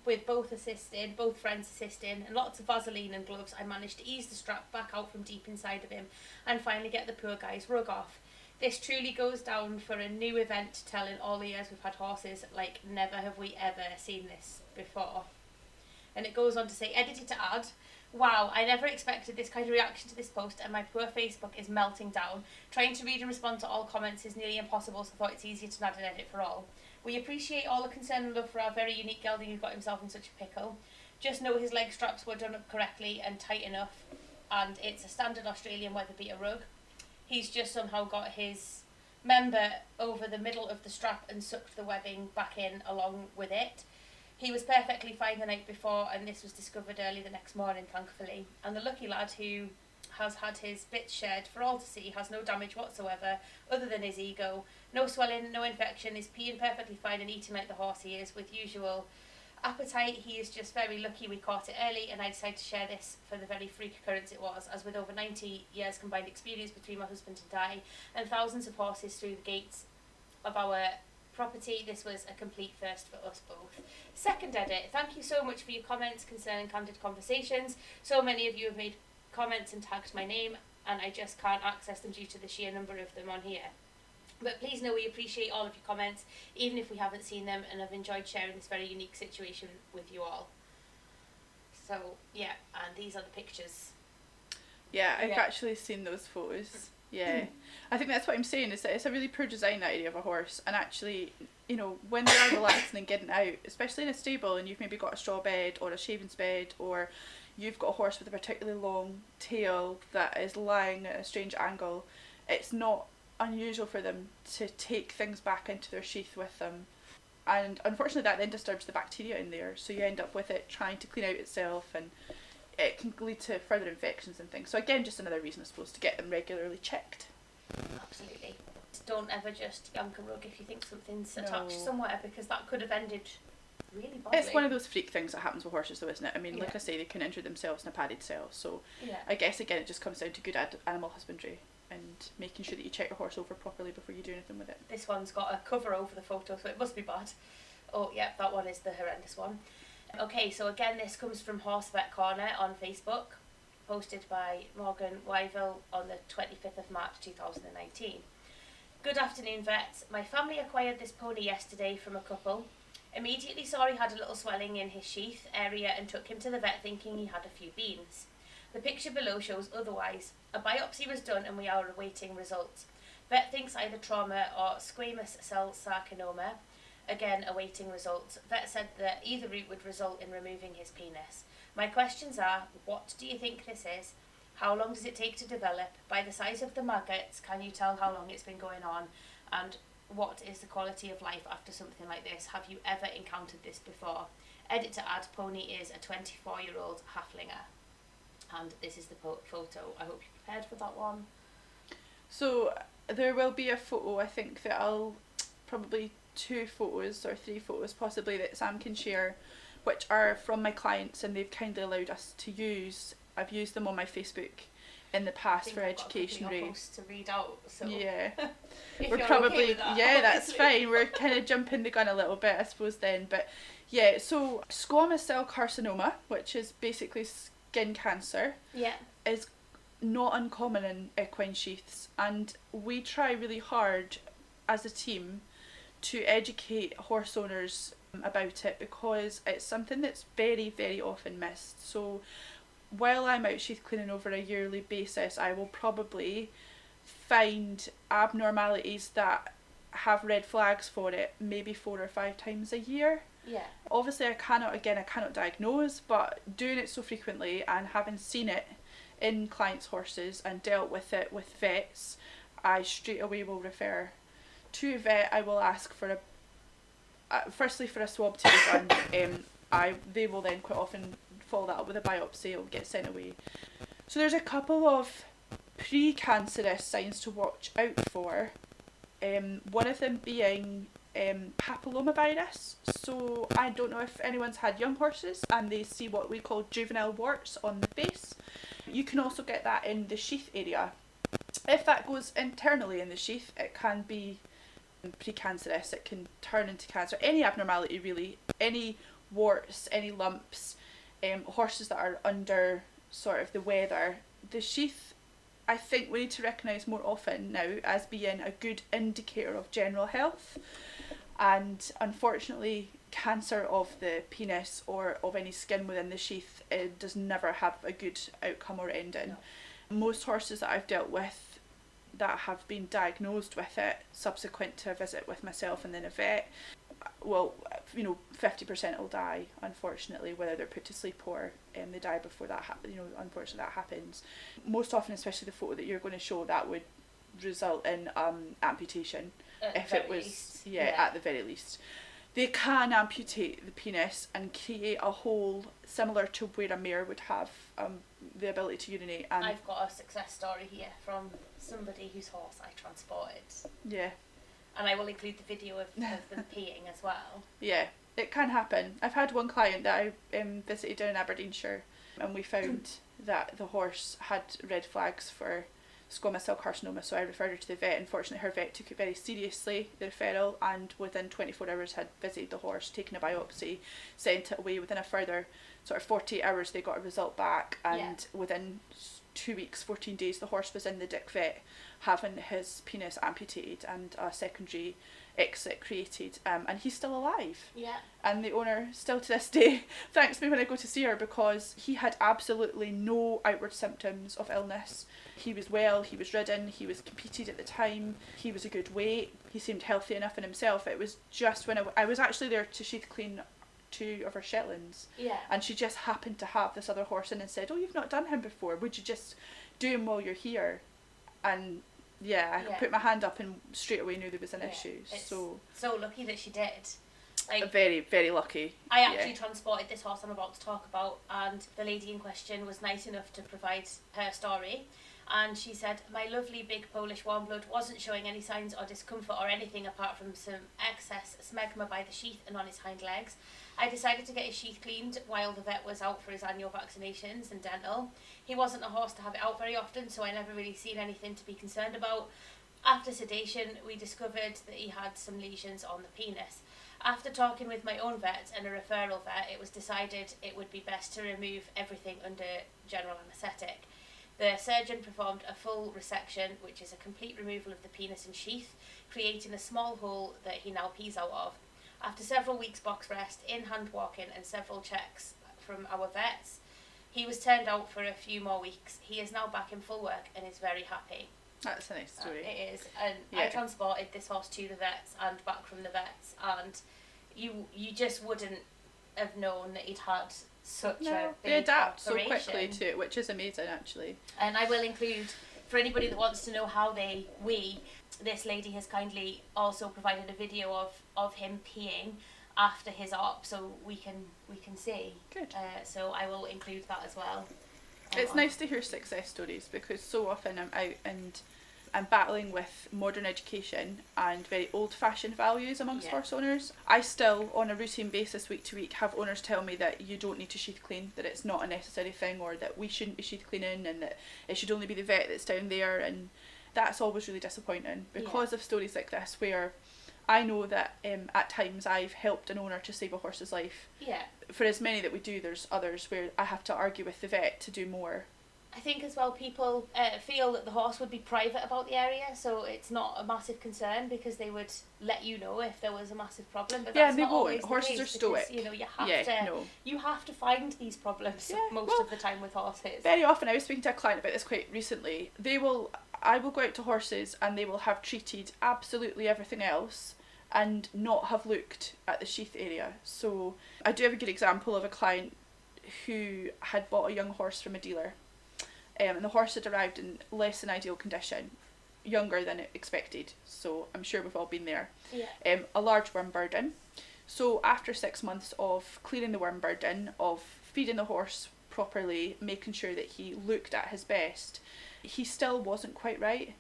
with both friends assisting, and lots of Vaseline and gloves, I managed to ease the strap back out from deep inside of him and finally get the poor guy's rug off. This truly goes down for a new event to tell in all the years we've had horses, like never have we ever seen this before. And it goes on to say, edited to add, wow, I never expected this kind of reaction to this post, and my poor Facebook is melting down. Trying to read and respond to all comments is nearly impossible, so I thought it's easier to add an edit for all. We appreciate all the concern and love for our very unique gelding who got himself in such a pickle. Just know his leg straps were done up correctly and tight enough, and it's a standard Australian weather beater rug. He's just somehow got his member over the middle of the strap and sucked the webbing back in along with it. He was perfectly fine the night before, and this was discovered early the next morning, thankfully. And the lucky lad who has had his bits shared for all to see has no damage whatsoever, other than his ego. No swelling, no infection, is peeing perfectly fine and eating like the horse he is, with usual appetite. He is just very lucky we caught it early, and I decided to share this for the very freak occurrence it was, as with over 90 years combined experience between my husband and I, and thousands of horses through the gates of our property, this was a complete first for us both. Second edit, thank you so much for your comments, concern and candid conversations. So many of you have made comments and tagged my name, and I just can't access them due to the sheer number of them on here. But please know we appreciate all of your comments, even if we haven't seen them, and have enjoyed sharing this very unique situation with you all. So, yeah, and these are the pictures. Yeah, I've actually seen those photos. Yeah. I think that's what I'm saying, is that it's a really poor design, that area of a horse, and actually, when they are relaxing and getting out, especially in a stable, and you've maybe got a straw bed or a shavings bed, or you've got a horse with a particularly long tail that is lying at a strange angle, it's not unusual for them to take things back into their sheath with them, and unfortunately that then disturbs the bacteria in there, so you end up with it trying to clean out itself, and it can lead to further infections and things. So again, just another reason, I suppose, to get them regularly checked. Absolutely. Don't ever just yank a rug if you think something's attached somewhere, because that could have ended really badly. It's one of those freak things that happens with horses though, isn't it? I mean, like I say, they can injure themselves in a padded cell, so I guess again it just comes down to good animal husbandry and making sure that you check your horse over properly before you do anything with it. This one's got a cover over the photo, so it must be bad. Oh yeah, that one is the horrendous one. Okay, so again this comes from Horse Vet Corner on Facebook, posted by Morgan Wyville on the 25th of March 2019. Good afternoon, vets. My family acquired this pony yesterday from a couple. Immediately saw he had a little swelling in his sheath area and took him to the vet thinking he had a few beans. The picture below shows otherwise. A biopsy was done and we are awaiting results. Vet thinks either trauma or squamous cell sarcoma. Again, awaiting results. Vet said that either route would result in removing his penis. My questions are, what do you think this is? How long does it take to develop? By the size of the maggots, can you tell how long it's been going on? And what is the quality of life after something like this? Have you ever encountered this before? Edit to add, Pony is a 24-year-old halflinger. And this is the photo. I hope you're prepared for that one. So there will be a photo, I think, that I'll probably 2 photos or 3 photos possibly that Sam can share, which are from my clients, and they've kindly allowed us to use. I've used them on my Facebook in the past for education reads. To read out, so yeah. We're probably okay with that, yeah, that's fine. We're kind of jumping the gun a little bit, I suppose, then. But yeah, so squamous cell carcinoma, which is basically skin cancer, is not uncommon in equine sheaths, and we try really hard as a team to educate horse owners about it, because it's something that's very, very often missed. So while I'm out sheath cleaning over a yearly basis, I will probably find abnormalities that have red flags for it maybe 4 or 5 times a year. Yeah. Obviously I cannot diagnose, but doing it so frequently and having seen it in clients' horses and dealt with it with vets, I straight away will refer to a vet. I will ask for firstly for a swab to be done. They will then quite often follow that up with a biopsy. It'll get sent away. So there's a couple of precancerous signs to watch out for. One of them being papillomavirus. So I don't know if anyone's had young horses and they see what we call juvenile warts on the face. You can also get that in the sheath area. If that goes internally in the sheath, it can be precancerous. It can turn into cancer. Any abnormality really, any warts, any lumps, horses that are under sort of the weather. The sheath, I think we need to recognise more often now as being a good indicator of general health, and unfortunately cancer of the penis or of any skin within the sheath, it does never have a good outcome or ending. No. Most horses that I've dealt with that have been diagnosed with it subsequent to a visit with myself and then a vet, well, 50% will die, unfortunately, whether they're put to sleep or they die before that unfortunately that happens. Most often, especially the photo that you're going to show, that would result in amputation if it was at the very least. They can amputate the penis and create a hole similar to where a mare would have the ability to urinate. And I've got a success story here from somebody whose horse I transported. Yeah. And I will include the video of them peeing as well. Yeah, it can happen. I've had one client that I visited down in Aberdeenshire, and we found that the horse had red flags for squamous cell carcinoma, so I referred her to the vet. Unfortunately, her vet took it very seriously, the referral, and within 24 hours had visited the horse, taken a biopsy, sent it away. Within a further sort of 48 hours they got a result back, and within 2 weeks, 14 days, the horse was in the Dick Vet having his penis amputated and a secondary exit created, and he's still alive. Yeah. And the owner still to this day thanks me when I go to see her, because he had absolutely no outward symptoms of illness. He was well, he was ridden, he was competed at the time, he was a good weight, he seemed healthy enough in himself. It was just when I was actually there to sheath clean 2 of her Shetlands, and she just happened to have this other horse in and said, "Oh, you've not done him before, would you just do him while you're here?" And I put my hand up and straight away knew there was an issue. It's so lucky that she did. Very, very lucky. I actually transported this horse I'm about to talk about, and the lady in question was nice enough to provide her story. And she said, "My lovely big Polish warm blood wasn't showing any signs or discomfort or anything apart from some excess smegma by the sheath and on his hind legs. I decided to get his sheath cleaned while the vet was out for his annual vaccinations and dental. He wasn't a horse to have it out very often, so I never really seen anything to be concerned about. After sedation, we discovered that he had some lesions on the penis. After talking with my own vet and a referral vet, it was decided it would be best to remove everything under general anaesthetic. The surgeon performed a full resection, which is a complete removal of the penis and sheath, creating a small hole that he now pees out of. After several weeks box rest, in-hand walking and several checks from our vets, he was turned out for a few more weeks. He is now back in full work and is very happy." That's a nice story. It is. And I transported this horse to the vets and back from the vets, and you just wouldn't have known that he'd had such a big they adapt operation. so quickly to it, which is amazing actually. And I will include, for anybody that wants to know how they wee, this lady has kindly also provided a video of him peeing after his op, so we can see. Good. So I will include that as well. It's nice to hear success stories, because so often I'm out and I'm battling with modern education and very old-fashioned values amongst horse owners. I still, on a routine basis, week to week, have owners tell me that you don't need to sheath clean, that it's not a necessary thing, or that we shouldn't be sheath cleaning, and that it should only be the vet that's down there. And that's always really disappointing, because of stories like this, where I know that at times I've helped an owner to save a horse's life. Yeah. For as many that we do, there's others where I have to argue with the vet to do more. I think as well people feel that the horse would be private about the area, so it's not a massive concern because they would let you know if there was a massive problem. But that's they not won't. always Horses the are case, stoic. because, you have to find these problems most of the time with horses. Very often, I was speaking to a client about this quite recently. I will go out to horses and they will have treated absolutely everything else and not have looked at the sheath area. So I do have a good example of a client who had bought a young horse from a dealer. And the horse had arrived in less than ideal condition, younger than expected, so I'm sure we've all been there. Yeah. A large worm burden. So after 6 months of clearing the worm burden, of feeding the horse properly, making sure that he looked at his best, he still wasn't quite right.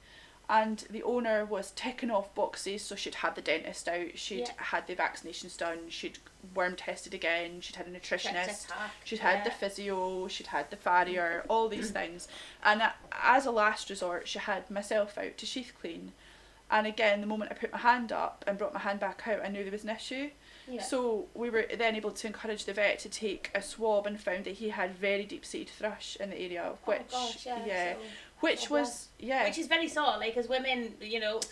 And the owner was ticking off boxes, so she'd had the dentist out, she'd had the vaccinations done, she'd worm tested again, she'd had a nutritionist, she'd had the physio, she'd had the farrier, all these things. And as a last resort, she had myself out to sheath clean. And again, the moment I put my hand up and brought my hand back out, I knew there was an issue. Yeah. So we were then able to encourage the vet to take a swab, and found that he had very deep-seated thrush in the area, which which is very sore, like as women,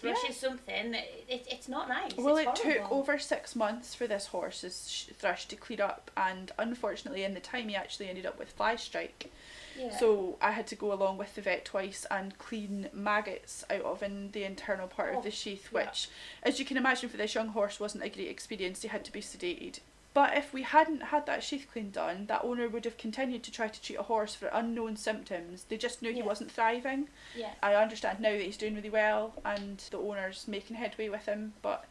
thrush is something, it's not nice. Well, it took over 6 months for this horse's thrush to clear up, and unfortunately in the time he actually ended up with fly strike. Yeah. So I had to go along with the vet twice and clean maggots out of in the internal part of the sheath, which, as you can imagine, for this young horse wasn't a great experience. He had to be sedated. But if we hadn't had that sheath clean done, that owner would have continued to try to treat a horse for unknown symptoms. They just knew he wasn't thriving. Yeah. I understand now that he's doing really well and the owner's making headway with him, but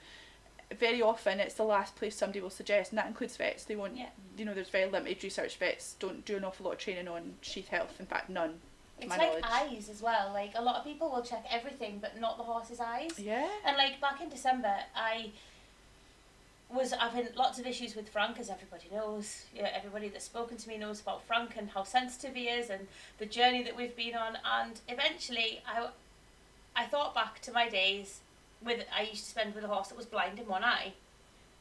very often it's the last place somebody will suggest, and that includes vets. They won't, there's very limited research. Vets don't do an awful lot of training on sheath health, in fact none. It's like eyes as well, like a lot of people will check everything but not the horse's eyes. Yeah. And like back in December, I was having lots of issues with Frank, as everybody knows. Everybody that's spoken to me knows about Frank and how sensitive he is and the journey that we've been on. And eventually I thought back to my days I used to spend with a horse that was blind in one eye,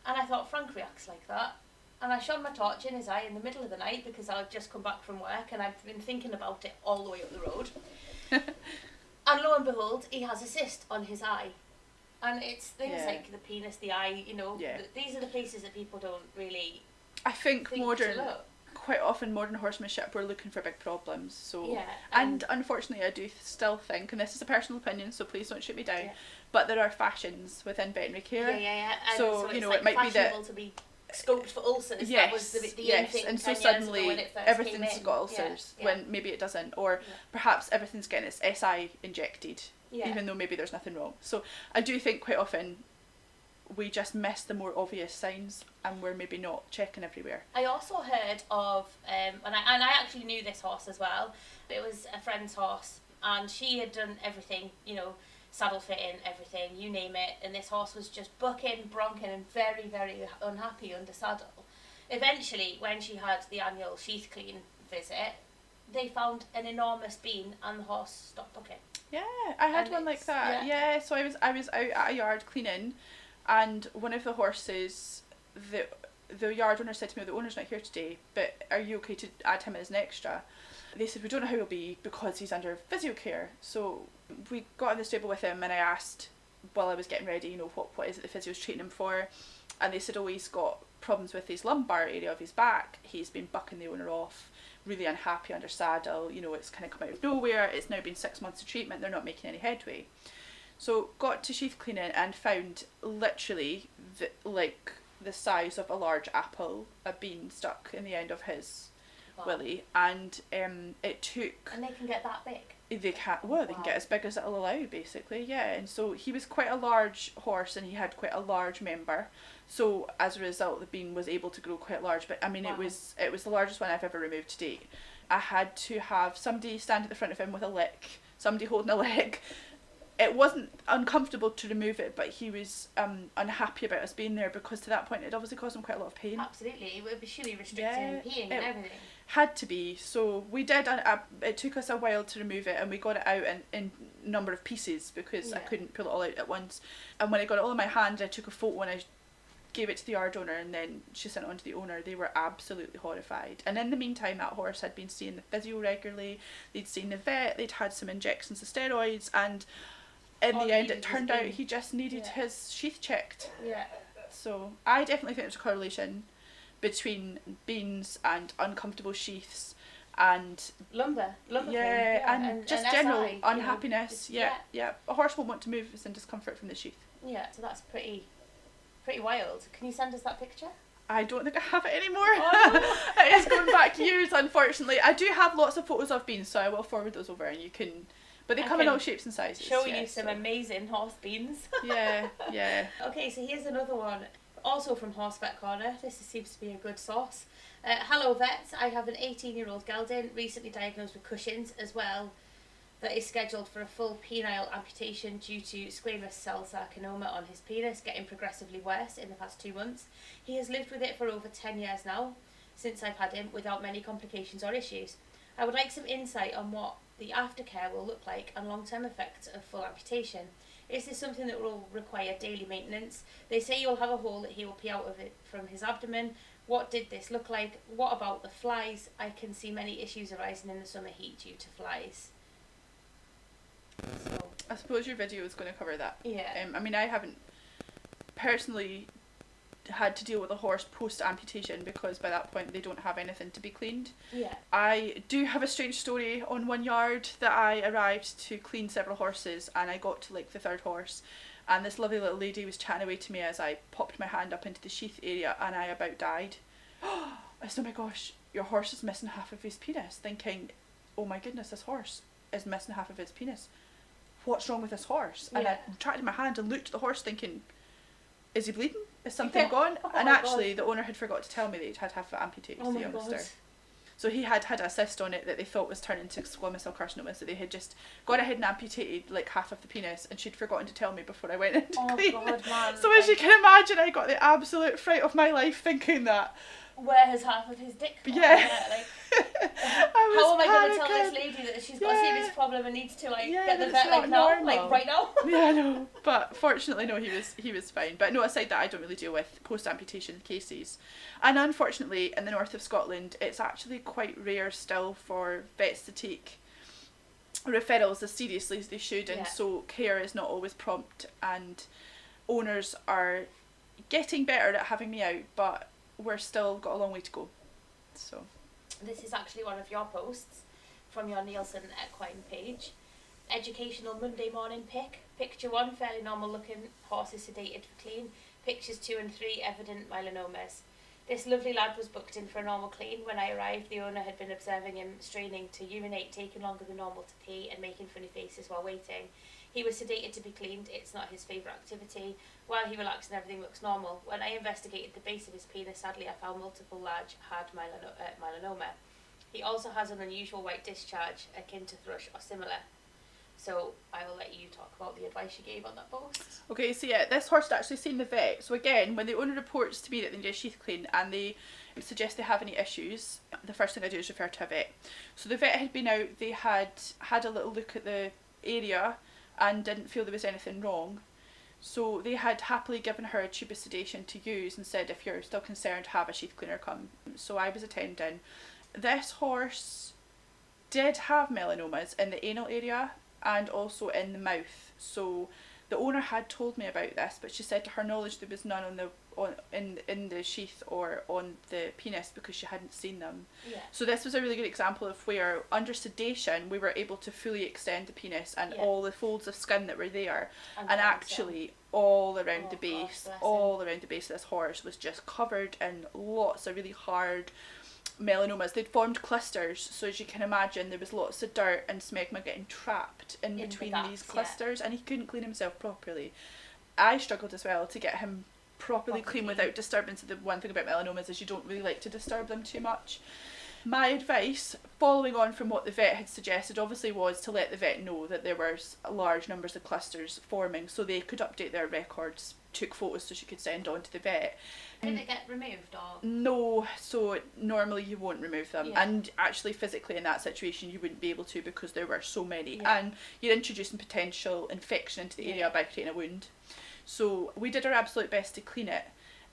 and I thought, Frank reacts like that. And I shone my torch in his eye in the middle of the night because I'd just come back from work and I'd been thinking about it all the way up the road. And lo and behold, he has a cyst on his eye. And it's things like the penis, the eye, these are the places that people don't really I think quite often modern horsemanship, we're looking for big problems. So and unfortunately I do still think, and this is a personal opinion, so please don't shoot me down, but there are fashions within veterinary care. And so it's it might be that to be scoped for ulcers. Yes, that was the yes, and so suddenly everything's got ulcers when maybe it doesn't, or perhaps everything's getting its SI injected, even though maybe there's nothing wrong. So I do think quite often we just miss the more obvious signs and we're maybe not checking everywhere. I also heard of, and I actually knew this horse as well. It was a friend's horse and she had done everything, saddle fitting, everything, you name it, and this horse was just bucking, bronking and very, very unhappy under saddle. Eventually, when she had the annual sheath clean visit, they found an enormous bean and the horse stopped bucking. Yeah, I had one like that. Yeah, so I was out at a yard cleaning, and one of the horses, the yard owner said to me, the owner's not here today, but are you okay to add him as an extra? They said, we don't know how he'll be because he's under physio care. So we got in the stable with him and I asked, while I was getting ready, what is it the physio's treating him for? and they said, oh, he's got problems with his lumbar area of his back, he's been bucking the owner off, really unhappy under saddle, you know, it's kind of come out of nowhere, it's now been 6 months of treatment, they're not making any headway. So got to sheath cleaning and found literally the size of a large apple, a bean stuck in the end of his willy, and it took... And they can get that big? They can, well, they can get as big as it'll allow, basically, yeah. And so he was quite a large horse and he had quite a large member. So as a result, the bean was able to grow quite large. But I mean, it was the largest one I've ever removed to date. I had to have somebody stand at the front of him with a lick, somebody holding a leg. It wasn't uncomfortable to remove it, but he was unhappy about us being there, because to that point it obviously caused him quite a lot of pain. Absolutely, it would be surely restricting peeing and everything. Had to be. So we did. It took us a while to remove it, and we got it out in number of pieces because I couldn't pull it all out at once. And when I got it all in my hand, I took a photo and I gave it to the yard owner, and then she sent it on to the owner. They were absolutely horrified. And in the meantime, that horse had been seeing the physio regularly. They'd seen the vet. They'd had some injections of steroids, and in the end, it turned out he just needed his sheath checked. Yeah. So I definitely think there's a correlation between beans and uncomfortable sheaths and lumbar and just and general SI, unhappiness. You know, yeah. A horse won't want to move if it's in discomfort from the sheath. Yeah, so that's pretty wild. Can you send us that picture? I don't think I have it anymore. Oh. It is going back years, unfortunately. I do have lots of photos of beans, so I will forward those over, and you can. But they come in all shapes and sizes. Show you some amazing horse beans. Yeah. Okay, so here's another one, also from Horse Vet Corner. This seems to be a good source. Hello vets, I have an 18-year-old gelding, recently diagnosed with Cushing's as well, that is scheduled for a full penile amputation due to squamous cell carcinoma on his penis, getting progressively worse in the past 2 months. He has lived with it for over 10 years now, since I've had him, without many complications or issues. I would like some insight on what the aftercare will look like and long-term effects of full amputation. Is this something that will require daily maintenance? They say you'll have a hole that he will pee out of it from his abdomen. What did this look like? What about the flies? I can see many issues arising in the summer heat due to flies. So, I suppose your video is going to cover that. Yeah. I mean, I haven't personally had to deal with a horse post amputation, because by that point they don't have anything to be cleaned. Yeah. I do have a strange story on one yard that I arrived to clean several horses, and I got to like the third horse, and this lovely little lady was chatting away to me as I popped my hand up into the sheath area, and I about died. I said, oh my gosh, your horse is missing half of his penis, thinking, oh my goodness, this horse is missing half of his penis. What's wrong with this horse? And I retracted my hand and looked at the horse thinking, is he bleeding? Is something gone? Oh and actually the owner had forgot to tell me that he'd had half of it amputated, the youngster. God. So he had a cyst on it that they thought was turning to squamous cell carcinoma, so they had just gone ahead and amputated like half of the penis, and she'd forgotten to tell me before I went in to clean. God, man. So as you can imagine, I got the absolute fright of my life thinking that. Where has half of his dick gone? Yeah. Like, how am I going to tell this lady that she's got a serious problem and needs to get the vet like now, like right now? Yeah, I know. But fortunately, no, he was fine. But no, aside that, I don't really deal with post amputation cases, and unfortunately, in the north of Scotland, it's actually quite rare still for vets to take referrals as seriously as they should, and so care is not always prompt, and owners are getting better at having me out, but we're still got a long way to go. So this is actually one of your posts from your Nielsen Equine page. Educational Monday morning pic. Picture 1, fairly normal looking, horse is sedated for clean. Pictures 2 and 3, evident melanomas. This lovely lad was booked in for a normal clean. When I arrived, the owner had been observing him straining to urinate, taking longer than normal to pee, and making funny faces while waiting. He was sedated to be cleaned. It's not his favourite activity. While he relaxed and everything looks normal. When I investigated the base of his penis, sadly I found multiple large hard melanoma. He also has an unusual white discharge, akin to thrush or similar. So I will let you talk about the advice you gave on that post. Okay, so yeah, this horse had actually seen the vet. So again, when the owner reports to me that they need a sheath clean and they suggest they have any issues, the first thing I do is refer to a vet. So the vet had been out, they had a little look at the area and didn't feel there was anything wrong. So they had happily given her a tube of sedation to use and said, if you're still concerned, have a sheath cleaner come. So I was attending. This horse did have melanomas in the anal area and also in the mouth. So The owner had told me about this, but she said to her knowledge there was none in the sheath or on the penis because she hadn't seen them. Yeah. So this was a really good example of where under sedation we were able to fully extend the penis and Yeah. all the folds of skin that were there, and then actually all around Oh, the base, gosh, bless all around the base of this horse was just covered in lots of really hard melanomas. They'd formed clusters, so as you can imagine there was lots of dirt and smegma getting trapped in the between gaps, these clusters, and he couldn't clean himself properly. I struggled as well to get him properly clean without disturbance. The one thing about melanomas is you don't really like to disturb them too much. My advice, following on from what the vet had suggested, obviously was to let the vet know that there were large numbers of clusters forming so they could update their records, took photos so she could send on to the vet. Did it get removed or? No, so normally you won't remove them, Yeah. and actually physically in that situation you wouldn't be able to because there were so many, Yeah. and you're introducing potential infection into the area Yeah. by creating a wound. So we did our absolute best to clean it.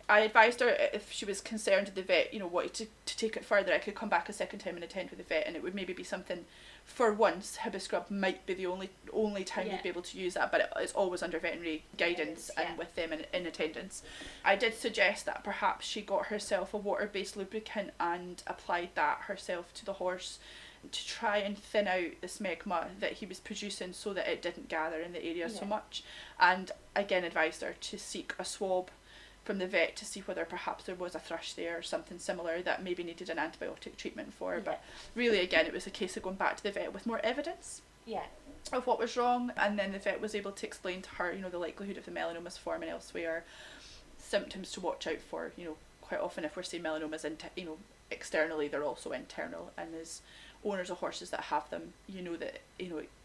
I advised her if she was concerned the vet, wanted to take it further, I could come back a second time and attend with the vet, and it would maybe be something, for once, Hibis scrub might be the only time you'd be able to use that, but it's always under veterinary guidance and with them in attendance. I did suggest that perhaps she got herself a water-based lubricant and applied that herself to the horse to try and thin out the smegma that he was producing so that it didn't gather in the area so much, and again advised her to seek a swab from the vet to see whether perhaps there was a thrush there or something similar that maybe needed an antibiotic treatment for. But really, again, it was a case of going back to the vet with more evidence of what was wrong, and then the vet was able to explain to her, the likelihood of the melanomas forming elsewhere, symptoms to watch out for. Quite often if we're seeing melanomas externally, they're also internal, and as owners of horses that have them, that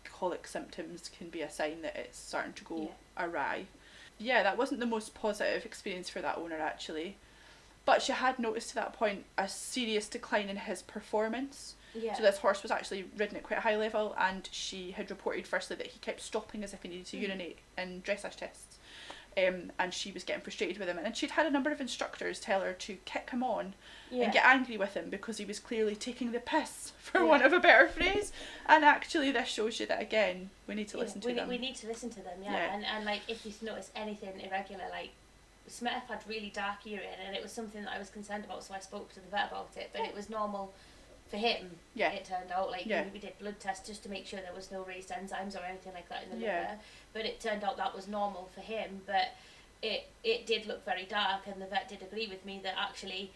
colic symptoms can be a sign that it's starting to go awry. Yeah, that wasn't the most positive experience for that owner actually, but she had noticed to that point a serious decline in his performance. So this horse was actually ridden at quite a high level, and she had reported firstly that he kept stopping as if he needed to urinate in dressage tests, and she was getting frustrated with him, and she'd had a number of instructors tell her to kick him on and get angry with him because he was clearly taking the piss, for want of a better phrase. And actually this shows you that again we need to listen to them. We need to listen to them, and like if you notice anything irregular, like Smith had really dark urine, and it was something that I was concerned about, so I spoke to the vet about it, but it was normal for him. It turned out we did blood tests just to make sure there was no raised enzymes or anything like that in the liver, but it turned out that was normal for him. But it did look very dark, and the vet did agree with me that actually,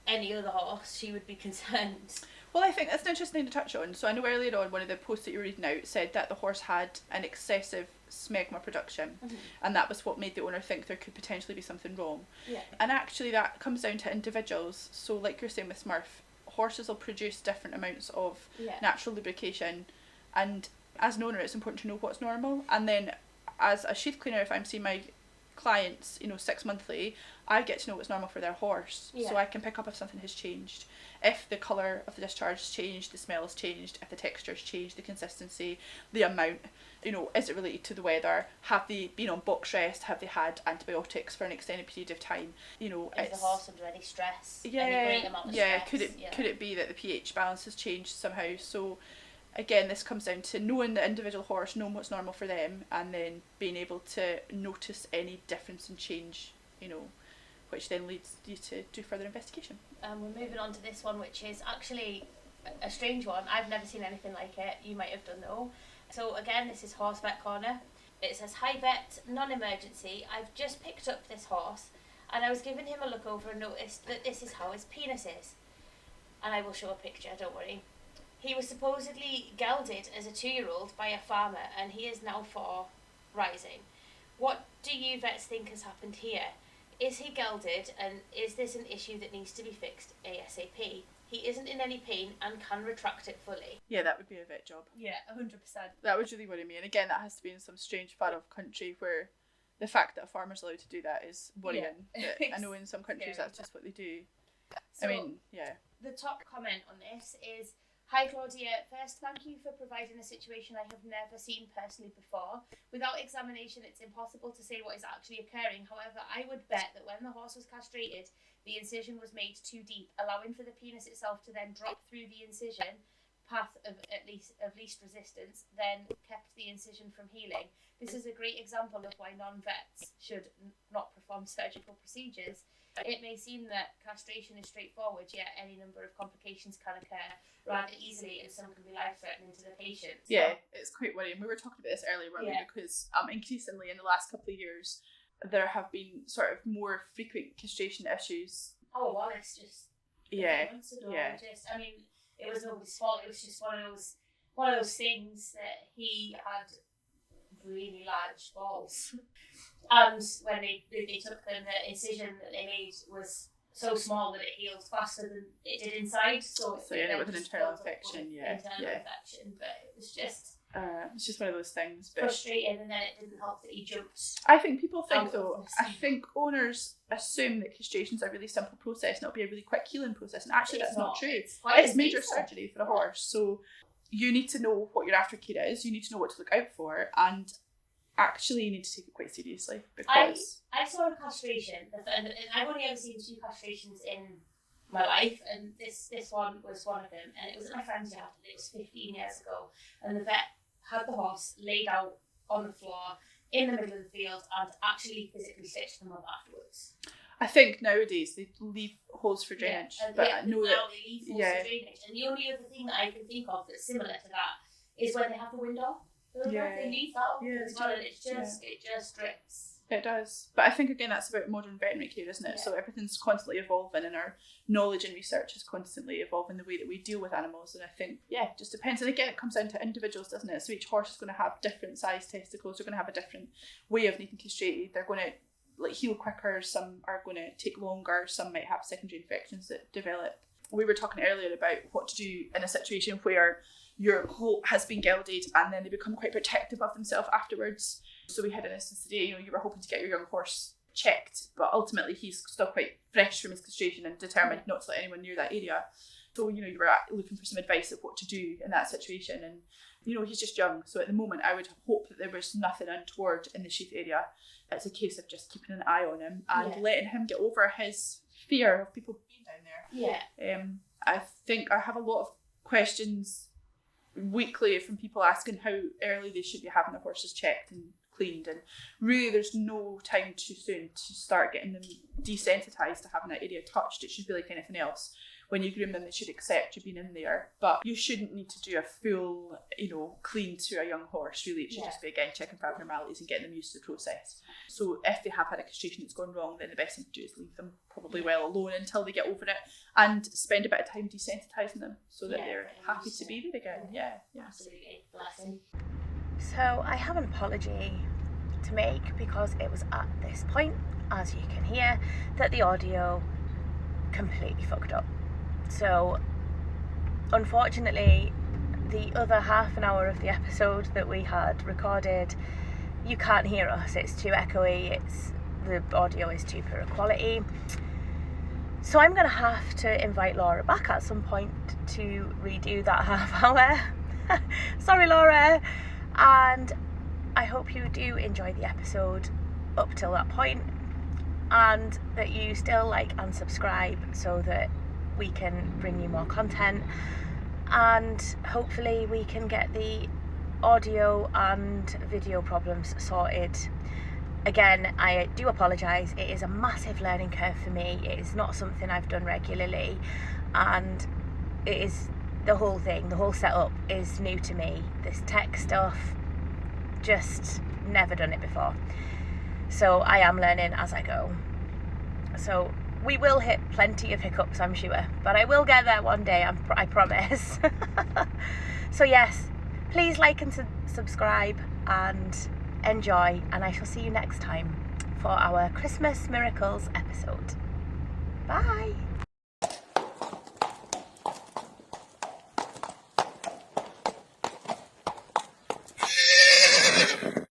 any other horse she would be concerned. Well, I think that's an interesting thing to touch on. So I know earlier on one of the posts that you were reading out said that the horse had an excessive smegma production, and that was what made the owner think there could potentially be something wrong. And actually that comes down to individuals. So like you're saying with Smurf, horses will produce different amounts of natural lubrication, and as an owner it's important to know what's normal. And then as a sheath cleaner, if I'm seeing my clients 6 monthly, I get to know what's normal for their horse, so I can pick up if something has changed, if the colour of the discharge has changed, the smell has changed, if the texture has changed, the consistency, the amount, is it related to the weather, have they been on box rest, have they had antibiotics for an extended period of time, is the horse under any stress, any great amount of stress? Could it be that the pH balance has changed somehow? So again, this comes down to knowing the individual horse, knowing what's normal for them, and then being able to notice any difference and change, which then leads you to do further investigation. We're moving on to this one, which is actually a strange one. I've never seen anything like it. You might have done though. So again, this is Horse Vet Corner. It says, "Hi vet, non-emergency. I've just picked up this horse, and I was giving him a look over and noticed that this is how his penis is. And I will show a picture, don't worry. He was supposedly gelded as a 2-year-old by a farmer, and he is now 4, rising. What do you vets think has happened here? Is he gelded, and is this an issue that needs to be fixed ASAP? He isn't in any pain and can retract it fully." Yeah, that would be a vet job. Yeah, 100%. That would really worry me. And again, that has to be in some strange far off country where the fact that a farmer's allowed to do that is worrying. But I know in some countries that's just what they do. So, yeah. The top comment on this is, "Hi Claudia, first thank you for providing a situation I have never seen personally before. Without examination it's impossible to say what is actually occurring. However, I would bet that when the horse was castrated, the incision was made too deep, allowing for the penis itself to then drop through the incision, path of least resistance, then kept the incision from healing. This is a great example of why non-vets should not perform surgical procedures. It may seem that castration is straightforward, yet any number of complications can occur rather easily, and some can be life-threatening to the patient. Yeah, it's quite worrying. We were talking about this earlier, weren't we? Because increasingly in the last couple of years, there have been sort of more frequent castration issues. Oh, Wallace just months ago. I mean, it was nobody's fault. It was just one of those things that he had really large balls. And when they took them, the incision that they made was so small that it healed faster than it did inside. So you ended up with an internal infection, infection, but it was just... it's just one of those things. But frustrating, and then it didn't help that he jumped. I think people think, though, I think owners assume that castration is a really simple process and it'll be a really quick healing process, and actually that's not true. It's major surgery for a horse, so you need to know what your aftercare is, you need to know what to look out for, and actually you need to take it quite seriously, because... I saw a castration, and I've only ever seen 2 castrations in my life, and this one was one of them, and it was at my friend's yard, and it was 15 years ago, and the vet had the horse laid out on the floor in the middle of the field and actually physically stitched them up afterwards. I think nowadays they leave holes for drainage, but I know that they leave holes for drainage, and the only other thing that I can think of that's similar to that is when they have the window. They leave that open as well, and it just drips. It does. But I think, again, that's about modern veterinary care, isn't it? Yeah. So everything's constantly evolving, and our knowledge and research is constantly evolving the way that we deal with animals. And I think, it just depends. And again, it comes down to individuals, doesn't it? So each horse is going to have different size testicles. They're going to have a different way of needing castrated. They're going to heal quicker. Some are going to take longer. Some might have secondary infections that develop. We were talking earlier about what to do in a situation where your colt has been gelded and then they become quite protective of themselves afterwards. So we had an instance today, you were hoping to get your young horse checked, but ultimately he's still quite fresh from his castration and determined not to let anyone near that area. So, you were looking for some advice of what to do in that situation, and, he's just young. So at the moment, I would hope that there was nothing untoward in the Sheath area. It's a case of just keeping an eye on him and letting him get over his fear of people being down there. Yeah. I think I have a lot of questions weekly from people asking how early they should be having their horses checked and cleaned, and really there's no time too soon to start getting them desensitized to having that area touched. It should be like anything else. When you groom them, they should accept you being in there, but you shouldn't need to do a full clean to a young horse. Really, it should just be, again, checking for abnormalities and getting them used to the process. So if they have had a castration that's gone wrong, then the best thing to do is leave them probably well alone until they get over it, and spend a bit of time desensitizing them so that they're happy to be there again. Yeah. Absolutely. Blessing. So I have an apology to make, because it was at this point, as you can hear, that the audio completely fucked up. So unfortunately, the other half an hour of the episode that we had recorded, you can't hear us. It's too echoey, the audio is too poor quality. So I'm going to have to invite Laura back at some point to redo that half hour. Sorry, Laura. And I hope you do enjoy the episode up till that point, and that you still like and subscribe so that we can bring you more content, and hopefully we can get the audio and video problems sorted. Again, I do apologise. It is a massive learning curve for me. It is not something I've done regularly, and it is the whole setup is new to me. This tech stuff, just never done it before. So I am learning as I go. So we will hit plenty of hiccups, I'm sure, but I will get there one day, I promise. So yes, please like and subscribe and enjoy, and I shall see you next time for our Christmas Miracles episode. Bye!